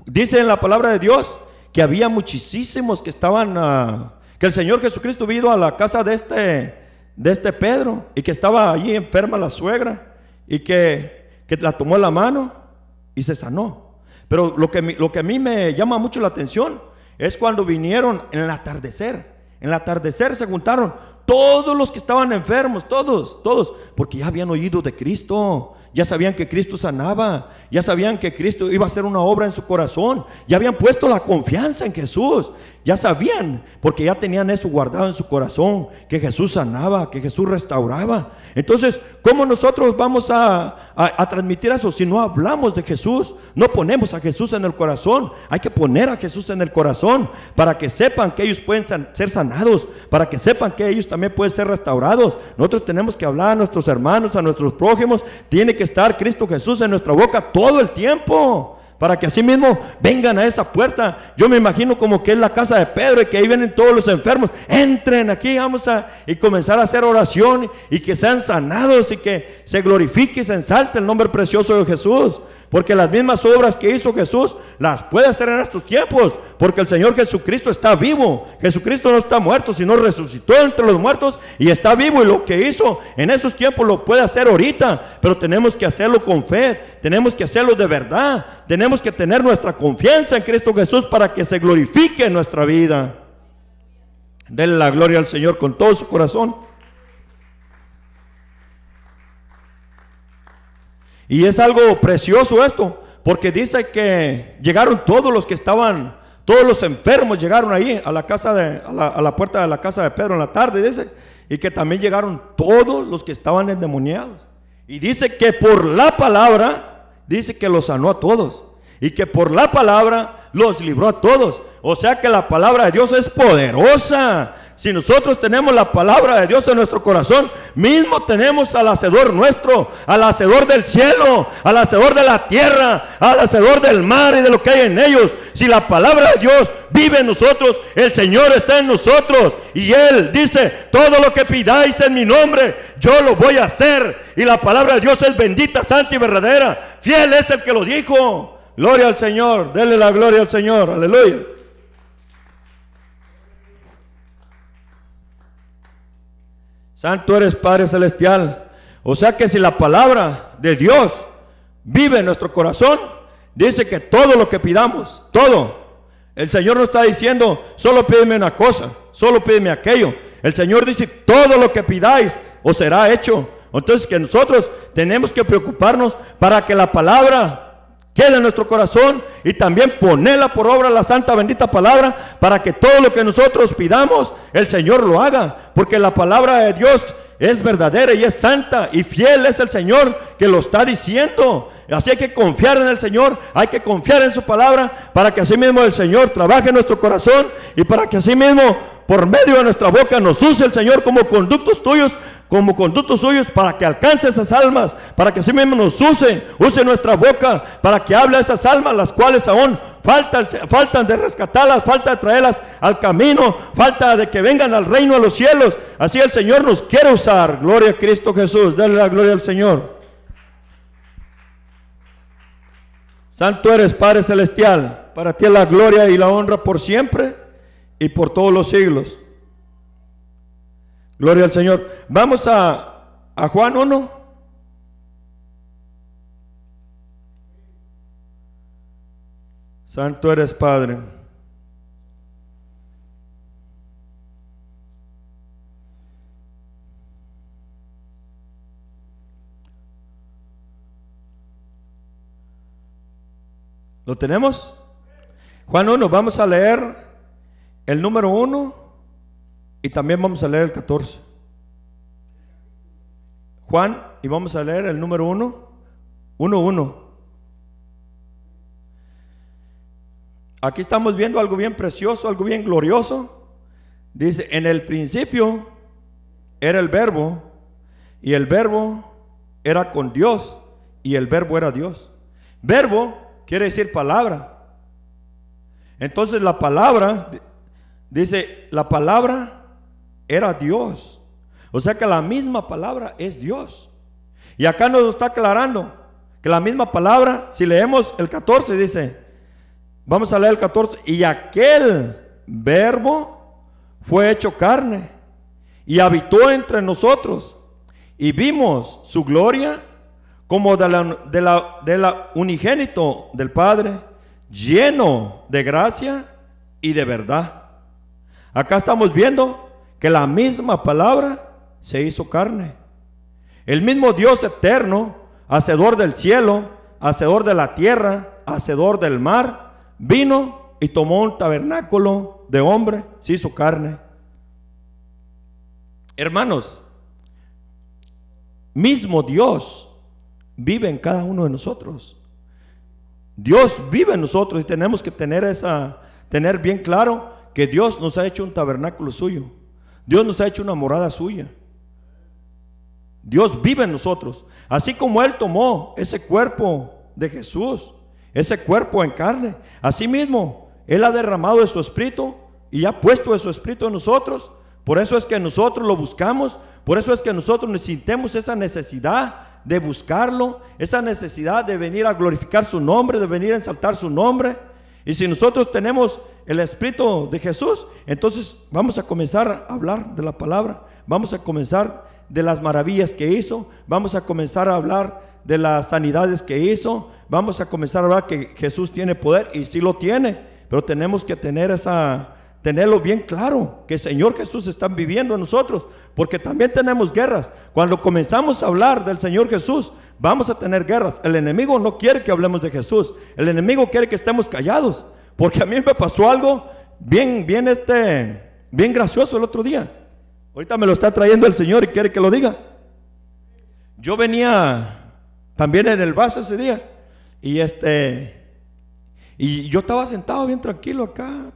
Dice en la palabra de Dios que había muchísimos que estaban, que el Señor Jesucristo había ido a la casa de este Pedro, y que estaba allí enferma la suegra, y que la tomó en la mano y se sanó. Pero lo que a mí me llama mucho la atención es cuando vinieron en el atardecer. En el atardecer se juntaron todos los que estaban enfermos, todos, porque ya habían oído de Cristo, ya sabían que Cristo sanaba, ya sabían que Cristo iba a hacer una obra en su corazón, ya habían puesto la confianza en Jesús, ya sabían, porque ya tenían eso guardado en su corazón, que Jesús sanaba, que Jesús restauraba. Entonces, ¿cómo nosotros vamos a transmitir eso si no hablamos de Jesús? No ponemos a Jesús en el corazón. Hay que poner a Jesús en el corazón para que sepan que ellos pueden ser sanados, para que sepan que ellos también pueden ser restaurados. Nosotros tenemos que hablar a nuestros hermanos, a nuestros prójimos. Tiene que estar Cristo Jesús en nuestra boca todo el tiempo, para que así mismo vengan a esa puerta. Yo me imagino como que es la casa de Pedro y que ahí vienen todos los enfermos. Entren aquí, y comenzar a hacer oración y que sean sanados y que se glorifique y se ensalte el nombre precioso de Jesús. Porque las mismas obras que hizo Jesús las puede hacer en estos tiempos, porque el Señor Jesucristo está vivo. Jesucristo no está muerto, sino resucitó entre los muertos y está vivo, y lo que hizo en esos tiempos lo puede hacer ahorita, pero tenemos que hacerlo con fe, tenemos que hacerlo de verdad, tenemos que tener nuestra confianza en Cristo Jesús para que se glorifique en nuestra vida. Denle la gloria al Señor con todo su corazón. Y es algo precioso esto, porque dice que llegaron todos los que estaban, todos los enfermos llegaron ahí a la casa a la puerta de la casa de Pedro en la tarde, dice, y que también llegaron todos los que estaban endemoniados. Y dice que por la palabra, dice que los sanó a todos, y que por la palabra los libró a todos. O sea que la palabra de Dios es poderosa. Si nosotros tenemos la palabra de Dios en nuestro corazón, mismo tenemos al hacedor nuestro, al hacedor del cielo, al hacedor de la tierra, al hacedor del mar y de lo que hay en ellos. Si la palabra de Dios vive en nosotros, el Señor está en nosotros, y Él dice: todo lo que pidáis en mi nombre, yo lo voy a hacer. Y la palabra de Dios es bendita, santa y verdadera. Fiel es el que lo dijo. Gloria al Señor, denle la gloria al Señor, aleluya. Santo eres, Padre Celestial. O sea que si la palabra de Dios vive en nuestro corazón, dice que todo lo que pidamos, todo. El Señor no está diciendo: solo pídeme una cosa, solo pídeme aquello. El Señor dice: todo lo que pidáis os será hecho. Entonces que nosotros tenemos que preocuparnos para que la palabra quede en nuestro corazón, y también ponerla por obra, la santa bendita palabra, para que todo lo que nosotros pidamos el Señor lo haga, porque la palabra de Dios es verdadera y es santa, y fiel es el Señor que lo está diciendo. Así hay que confiar en el Señor, hay que confiar en su palabra, para que así mismo el Señor trabaje en nuestro corazón, y para que así mismo por medio de nuestra boca nos use el Señor como conductos tuyos, como conductos suyos, para que alcance esas almas, para que así mismo nos use nuestra boca, para que hable a esas almas, las cuales aún faltan de rescatarlas, falta de traerlas al camino, falta de que vengan al reino de los cielos. Así el Señor nos quiere usar. Gloria a Cristo Jesús, dale la gloria al Señor. Santo eres, Padre Celestial, para ti es la gloria y la honra por siempre y por todos los siglos. Gloria al Señor. Vamos a Juan 1. Santo eres, Padre. ¿Lo tenemos? Juan 1, vamos a leer el número 1. Y también vamos a leer el 14. Juan, y vamos a leer el número 1. Aquí estamos viendo algo bien precioso, algo bien glorioso. Dice: en el principio era el verbo, y el verbo era con Dios, y el verbo era Dios. Verbo quiere decir palabra. Entonces la palabra, dice, la palabra era Dios. O sea que la misma palabra es Dios. Y acá nos está aclarando que la misma palabra, si leemos el 14, dice, vamos a leer el 14: y aquel verbo fue hecho carne y habitó entre nosotros, y vimos su gloria como de la unigénito del Padre, lleno de gracia y de verdad. Acá estamos viendo que la misma palabra se hizo carne. El mismo Dios eterno, hacedor del cielo, hacedor de la tierra, hacedor del mar, vino y tomó un tabernáculo de hombre, se hizo carne. Hermanos, mismo Dios vive en cada uno de nosotros. Dios vive en nosotros, y tenemos que tener bien claro que Dios nos ha hecho un tabernáculo suyo. Dios nos ha hecho una morada suya. Dios vive en nosotros. Así como Él tomó ese cuerpo de Jesús ese cuerpo en carne. Asimismo, Él ha derramado de su Espíritu y ha puesto de su Espíritu en nosotros. Por eso es que nosotros lo buscamos, por eso es que nosotros sintemos esa necesidad de buscarlo, esa necesidad de venir a glorificar su nombre, de venir a exaltar su nombre. Y si nosotros tenemos el Espíritu de Jesús, entonces vamos a comenzar a hablar de la palabra, vamos a comenzar de las maravillas que hizo, vamos a comenzar a hablar de las sanidades que hizo, vamos a comenzar a hablar que Jesús tiene poder, y sí lo tiene, pero tenemos que tenerlo bien claro, que el Señor Jesús está viviendo en nosotros, porque también tenemos guerras. Cuando comenzamos a hablar del Señor Jesús, vamos a tener guerras. El enemigo no quiere que hablemos de Jesús, el enemigo quiere que estemos callados, porque a mí me pasó algo bien gracioso el otro día. Ahorita me lo está trayendo el Señor y quiere que lo diga. Yo venía también en el bus ese día, y yo estaba sentado bien tranquilo acá,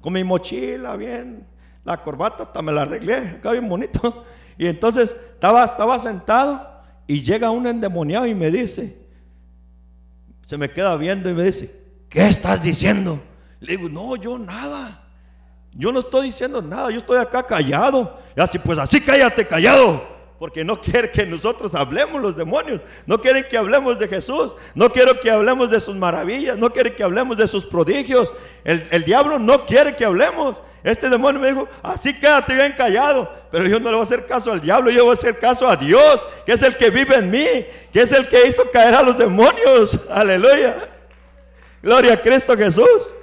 con mi mochila bien, la corbata hasta me la arreglé acá bien bonito. Y entonces estaba sentado y llega un endemoniado y me dice, se me queda viendo y me dice, ¿qué estás diciendo? Le digo, no, yo nada, yo no estoy diciendo nada, yo estoy acá callado. Y así, pues así cállate callado, porque no quiere que nosotros hablemos los demonios, no quieren que hablemos de Jesús, no quiero que hablemos de sus maravillas, no quiere que hablemos de sus prodigios. El diablo no quiere que hablemos. Este demonio me dijo, así quédate bien callado, pero yo no le voy a hacer caso al diablo, yo voy a hacer caso a Dios, que es el que vive en mí, que es el que hizo caer a los demonios. Aleluya, gloria a Cristo Jesús.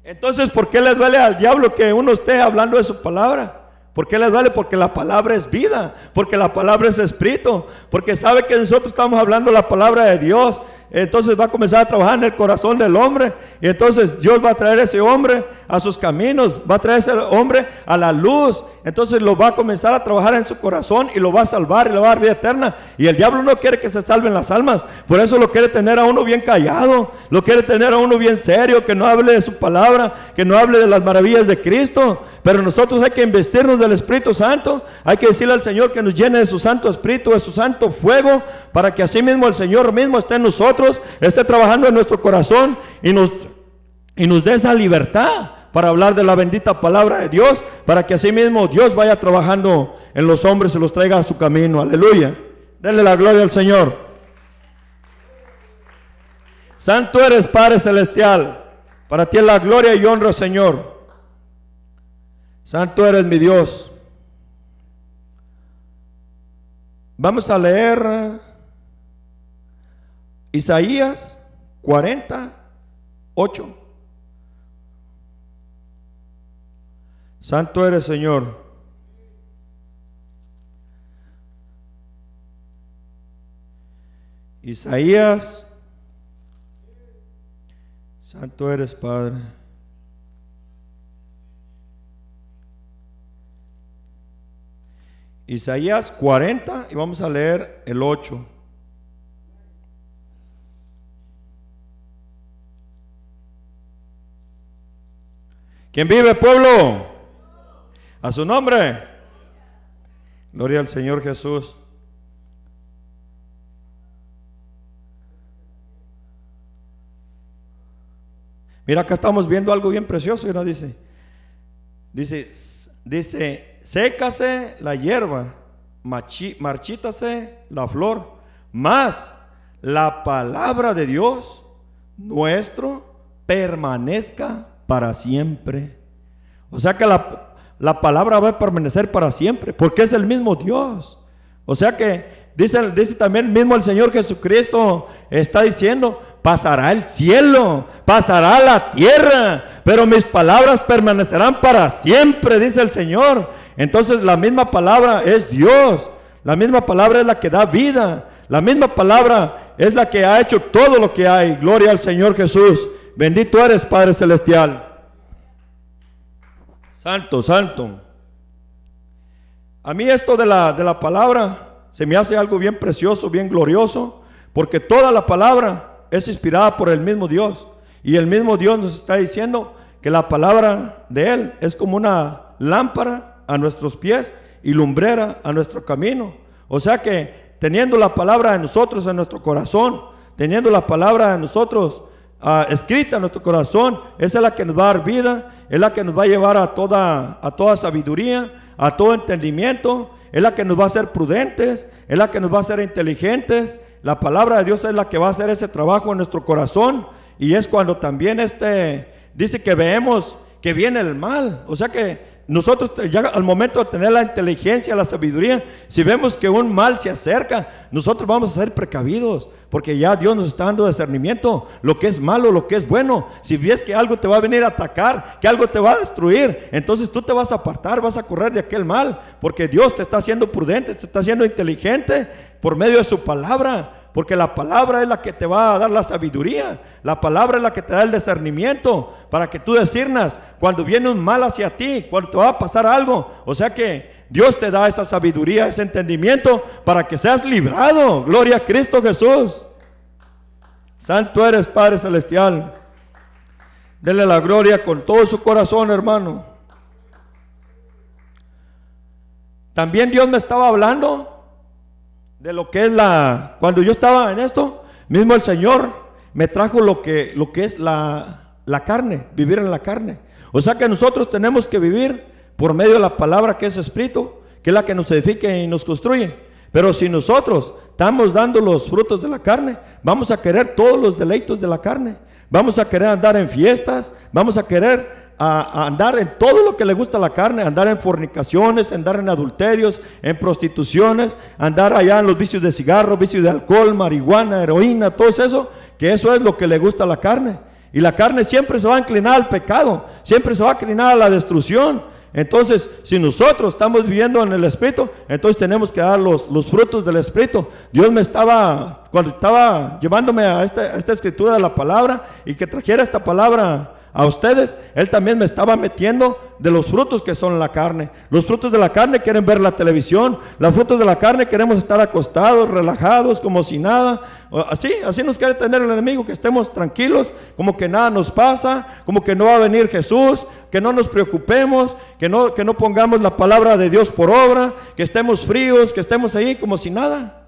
Entonces, ¿por qué le duele al diablo que uno esté hablando de su palabra? ¿Por qué le duele? Porque la palabra es vida, porque la palabra es espíritu, porque sabe que nosotros estamos hablando la palabra de Dios. Entonces va a comenzar a trabajar en el corazón del hombre, y entonces Dios va a traer a ese hombre a sus caminos, va a traer a ese hombre a la luz. Entonces lo va a comenzar a trabajar en su corazón y lo va a salvar y le va a dar vida eterna. Y el diablo no quiere que se salven las almas, por eso lo quiere tener a uno bien callado, lo quiere tener a uno bien serio, que no hable de su palabra, que no hable de las maravillas de Cristo. Pero nosotros hay que investirnos del Espíritu Santo, hay que decirle al Señor que nos llene de su Santo Espíritu, de su Santo Fuego, para que así mismo el Señor mismo esté en nosotros, esté trabajando en nuestro corazón y nos dé esa libertad para hablar de la bendita palabra de Dios, para que así mismo Dios vaya trabajando en los hombres y los traiga a su camino. Aleluya, denle la gloria al Señor. Santo eres, Padre Celestial, para ti es la gloria y honra, Señor. Santo eres mi Dios. Vamos a leer Isaías 48. Santo eres, Señor. Isaías. Santo eres, Padre. Isaías 40 y vamos a leer el 8. ¿Quién vive, pueblo? A su nombre. Gloria al Señor Jesús. Mira, acá estamos viendo algo bien precioso. Mira, dice, sécase la hierba, marchítase la flor, mas la palabra de Dios nuestro permanezca para siempre. O sea que la palabra va a permanecer para siempre, porque es el mismo Dios. O sea que dice también mismo el Señor Jesucristo, está diciendo, pasará el cielo, pasará la tierra, pero mis palabras permanecerán para siempre, dice el Señor. Entonces la misma palabra es Dios, la misma palabra es la que da vida, la misma palabra es la que ha hecho todo lo que hay. Gloria al Señor Jesús. Bendito eres, Padre Celestial. Santo, santo. A mí esto de la palabra se me hace algo bien precioso, bien glorioso, porque toda la palabra es inspirada por el mismo Dios, y el mismo Dios nos está diciendo que la palabra de Él es como una lámpara a nuestros pies y lumbrera a nuestro camino. O sea que teniendo la palabra de nosotros en nuestro corazón, teniendo la palabra de nosotros escrita en nuestro corazón, esa es la que nos va a dar vida, es la que nos va a llevar a toda sabiduría, a todo entendimiento, es la que nos va a hacer prudentes, es la que nos va a hacer inteligentes. La palabra de Dios es la que va a hacer ese trabajo en nuestro corazón, y es cuando también dice que vemos que viene el mal. O sea que nosotros ya al momento de tener la inteligencia, la sabiduría, si vemos que un mal se acerca, nosotros vamos a ser precavidos, porque ya Dios nos está dando discernimiento, lo que es malo, lo que es bueno. Si ves que algo te va a venir a atacar, que algo te va a destruir, entonces tú te vas a apartar, vas a correr de aquel mal, porque Dios te está haciendo prudente, te está haciendo inteligente por medio de su palabra. Porque la palabra es la que te va a dar la sabiduría, la palabra es la que te da el discernimiento para que tú discernas cuando viene un mal hacia ti, cuando te va a pasar algo. O sea que Dios te da esa sabiduría, ese entendimiento para que seas librado. Gloria a Cristo Jesús. Santo eres, Padre Celestial. Denle la gloria con todo su corazón, hermano. También Dios me estaba hablando de lo que es cuando yo estaba en esto, mismo el Señor me trajo lo que es la carne, vivir en la carne. O sea que nosotros tenemos que vivir por medio de la palabra que es espíritu, que es la que nos edifica y nos construye. Pero si nosotros estamos dando los frutos de la carne, vamos a querer todos los deleitos de la carne. Vamos a querer andar en fiestas, vamos a querer a andar en todo lo que le gusta a la carne, andar en fornicaciones, andar en adulterios, en prostituciones, andar allá en los vicios de cigarro, vicios de alcohol, marihuana, heroína, todo eso, que eso es lo que le gusta a la carne. Y la carne siempre se va a inclinar al pecado, siempre se va a inclinar a la destrucción. Entonces, si nosotros estamos viviendo en el Espíritu, entonces tenemos que dar los frutos del Espíritu. Dios cuando estaba llevándome a esta escritura de la palabra y que trajera esta palabra a ustedes, Él también me estaba metiendo de los frutos que son la carne. Los frutos de la carne quieren ver la televisión, los frutos de la carne queremos estar acostados, relajados, como si nada. Así nos quiere tener el enemigo, que estemos tranquilos, como que nada nos pasa, como que no va a venir Jesús, que no nos preocupemos, que no pongamos la palabra de Dios por obra, que estemos fríos, que estemos ahí como si nada.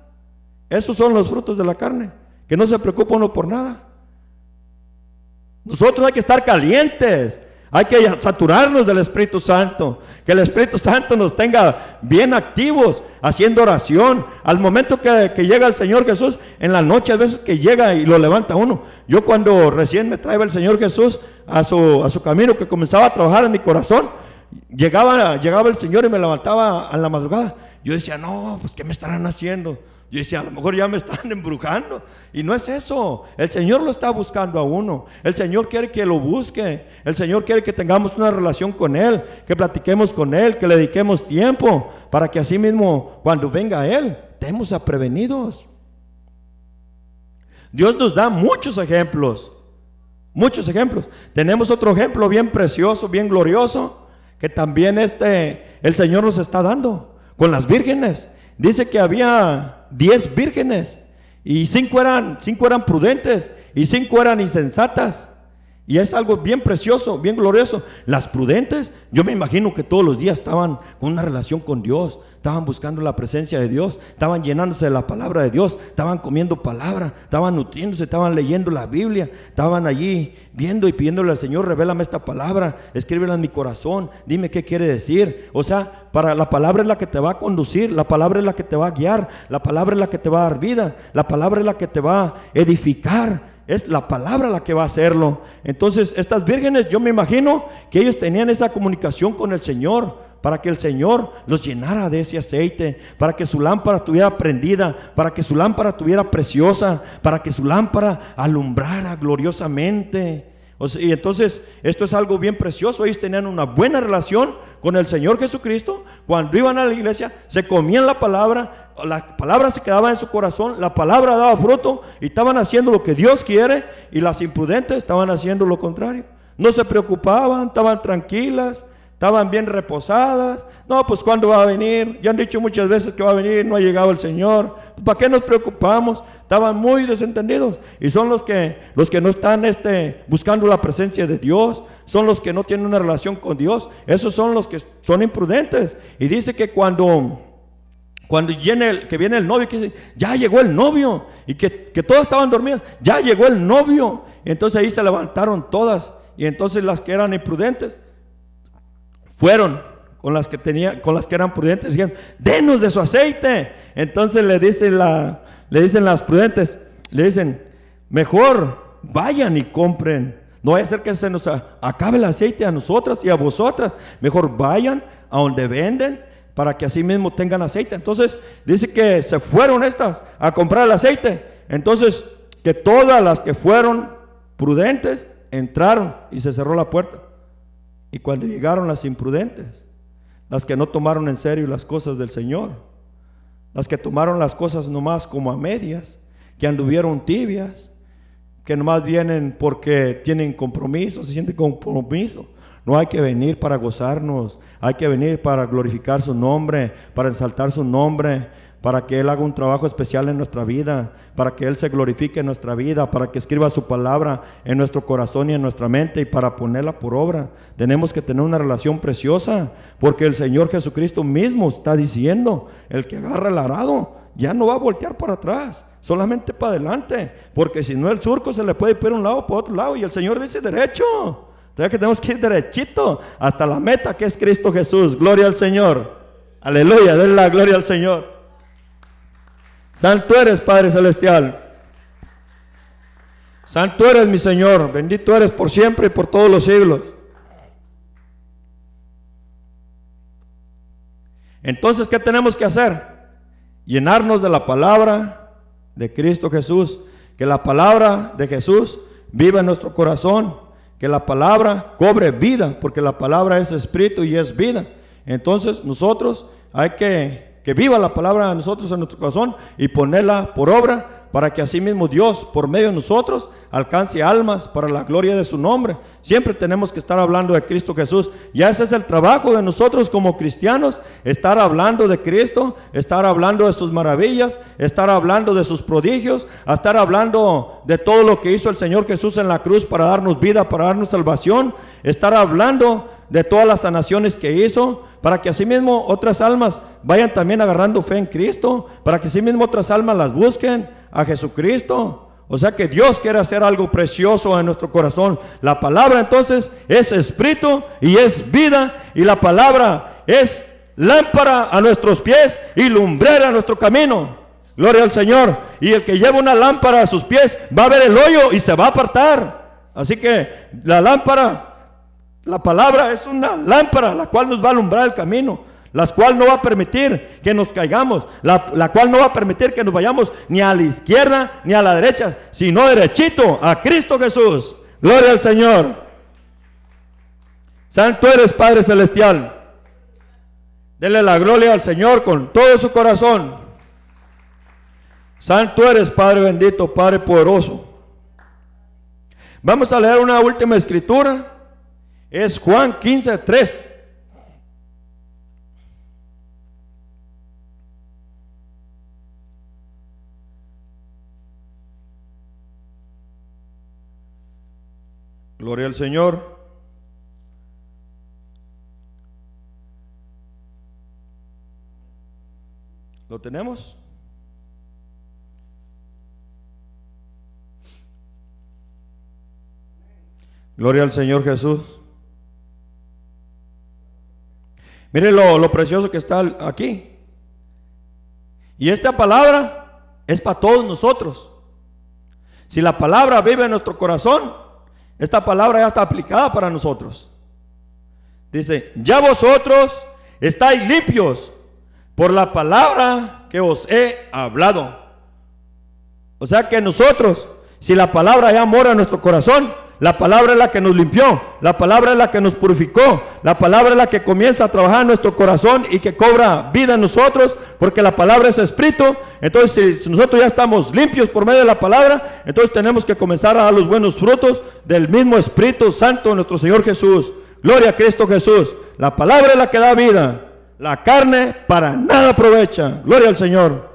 Esos son los frutos de la carne, que no se preocupa uno por nada. Nosotros hay que estar calientes, hay que saturarnos del Espíritu Santo, que el Espíritu Santo nos tenga bien activos, haciendo oración. Al momento que llega el Señor Jesús, en la noche a veces que llega y lo levanta uno. Yo cuando recién me traía el Señor Jesús a su camino, que comenzaba a trabajar en mi corazón, llegaba el Señor y me levantaba a la madrugada. Yo decía, no, pues ¿qué me estarán haciendo? Yo decía, a lo mejor ya me están embrujando. Y no es eso. El Señor lo está buscando a uno. El Señor quiere que lo busque. El Señor quiere que tengamos una relación con Él, que platiquemos con Él, que le dediquemos tiempo, para que así mismo cuando venga Él estemos prevenidos. Dios nos da muchos ejemplos. Muchos ejemplos. Tenemos otro ejemplo bien precioso, bien glorioso, que también el Señor nos está dando con las vírgenes. Dice que había 10 vírgenes y 5 eran prudentes y 5 eran insensatas. Y es algo bien precioso, bien glorioso. Las prudentes, yo me imagino que todos los días estaban con una relación con Dios, estaban buscando la presencia de Dios, estaban llenándose de la palabra de Dios, estaban comiendo palabra, estaban nutriéndose, estaban leyendo la Biblia, estaban allí viendo y pidiéndole al Señor, revélame esta palabra, escríbela en mi corazón, dime qué quiere decir. O sea, la palabra es la que te va a conducir, la palabra es la que te va a guiar, la palabra es la que te va a dar vida, la palabra es la que te va a edificar. Es la palabra la que va a hacerlo. Entonces estas vírgenes, yo me imagino que ellos tenían esa comunicación con el Señor, para que el Señor los llenara de ese aceite, para que su lámpara estuviera prendida, para que su lámpara estuviera preciosa, para que su lámpara alumbrara gloriosamente. Y entonces esto es algo bien precioso. Ellos tenían una buena relación con el Señor Jesucristo. Cuando iban a la iglesia se comían la palabra se quedaba en su corazón, la palabra daba fruto y estaban haciendo lo que Dios quiere. Y las imprudentes estaban haciendo lo contrario. No se preocupaban, estaban tranquilas, estaban bien reposadas. No, pues ¿cuándo va a venir? Ya han dicho muchas veces que va a venir, no ha llegado el Señor. ¿Para qué nos preocupamos? Estaban muy desentendidos. Y son los que no están buscando la presencia de Dios. Son los que no tienen una relación con Dios. Esos son los que son imprudentes. Y dice que cuando Cuando viene el novio, que dice, ya llegó el novio, y que todos estaban dormidos, ya llegó el novio. Entonces ahí se levantaron todas, y entonces las que eran imprudentes fueron con las que eran prudentes, dijeron, denos de su aceite. Entonces le dicen las prudentes, le dicen, mejor vayan y compren, no vaya a ser que se nos acabe el aceite a nosotras y a vosotras, mejor vayan a donde venden, para que así mismo tengan aceite. Entonces dice que se fueron estas a comprar el aceite. Entonces que todas las que fueron prudentes entraron y se cerró la puerta. Y cuando llegaron las imprudentes, las que no tomaron en serio las cosas del Señor, las que tomaron las cosas nomás como a medias, que anduvieron tibias, que nomás vienen porque tienen compromiso, se sienten compromiso. No hay que venir para gozarnos, hay que venir para glorificar su nombre, para exaltar su nombre, para que Él haga un trabajo especial en nuestra vida, para que Él se glorifique en nuestra vida, para que escriba su palabra en nuestro corazón y en nuestra mente y para ponerla por obra. Tenemos que tener una relación preciosa, porque el Señor Jesucristo mismo está diciendo, el que agarra el arado ya no va a voltear para atrás, solamente para adelante, porque si no el surco se le puede ir por un lado, por otro lado, y el Señor dice derecho. Entonces que tenemos que ir derechito hasta la meta, que es Cristo Jesús. Gloria al Señor, aleluya, denle la gloria al Señor. Santo eres, Padre Celestial, santo eres, mi Señor, bendito eres por siempre y por todos los siglos. Entonces, ¿qué tenemos que hacer? Llenarnos de la palabra de Cristo Jesús, que la palabra de Jesús viva en nuestro corazón, que la palabra cobre vida, porque la palabra es espíritu y es vida. Entonces nosotros hay que viva la palabra de nosotros en nuestro corazón y ponerla por obra, para que así mismo Dios por medio de nosotros alcance almas para la gloria de su nombre. Siempre tenemos que estar hablando de Cristo Jesús. Ya ese es el trabajo de nosotros como cristianos, estar hablando de Cristo, estar hablando de sus maravillas, estar hablando de sus prodigios, estar hablando de todo lo que hizo el Señor Jesús en la cruz para darnos vida, para darnos salvación, estar hablando de todas las sanaciones que hizo, para que así mismo otras almas vayan también agarrando fe en Cristo, para que así mismo otras almas las busquen a Jesucristo. O sea que Dios quiere hacer algo precioso en nuestro corazón. La palabra entonces es espíritu y es vida, y la palabra es lámpara a nuestros pies y lumbrera a nuestro camino. Gloria al Señor. Y el que lleva una lámpara a sus pies va a ver el hoyo y se va a apartar. Así que la lámpara, la palabra es una lámpara, la cual nos va a alumbrar el camino, la cual no va a permitir que nos caigamos, la cual no va a permitir que nos vayamos ni a la izquierda ni a la derecha, sino derechito a Cristo Jesús. Gloria al Señor. Santo eres, Padre Celestial. Denle la gloria al Señor con todo su corazón. Santo eres, Padre bendito, Padre poderoso. Vamos a leer una última escritura. Es Juan 15:3. Gloria al Señor. ¿Lo tenemos? Gloria al Señor Jesús. Mire lo precioso que está aquí. Y esta palabra es para todos nosotros. Si la palabra vive en nuestro corazón, esta palabra ya está aplicada para nosotros. Dice, ya vosotros estáis limpios por la palabra que os he hablado. O sea que nosotros, si la palabra ya mora en nuestro corazón, la palabra es la que nos limpió, la palabra es la que nos purificó, la palabra es la que comienza a trabajar en nuestro corazón y que cobra vida en nosotros, porque la palabra es espíritu. Entonces, si nosotros ya estamos limpios por medio de la palabra, entonces tenemos que comenzar a dar los buenos frutos del mismo Espíritu Santo de nuestro Señor Jesús. Gloria a Cristo Jesús. La palabra es la que da vida, la carne para nada aprovecha. Gloria al Señor.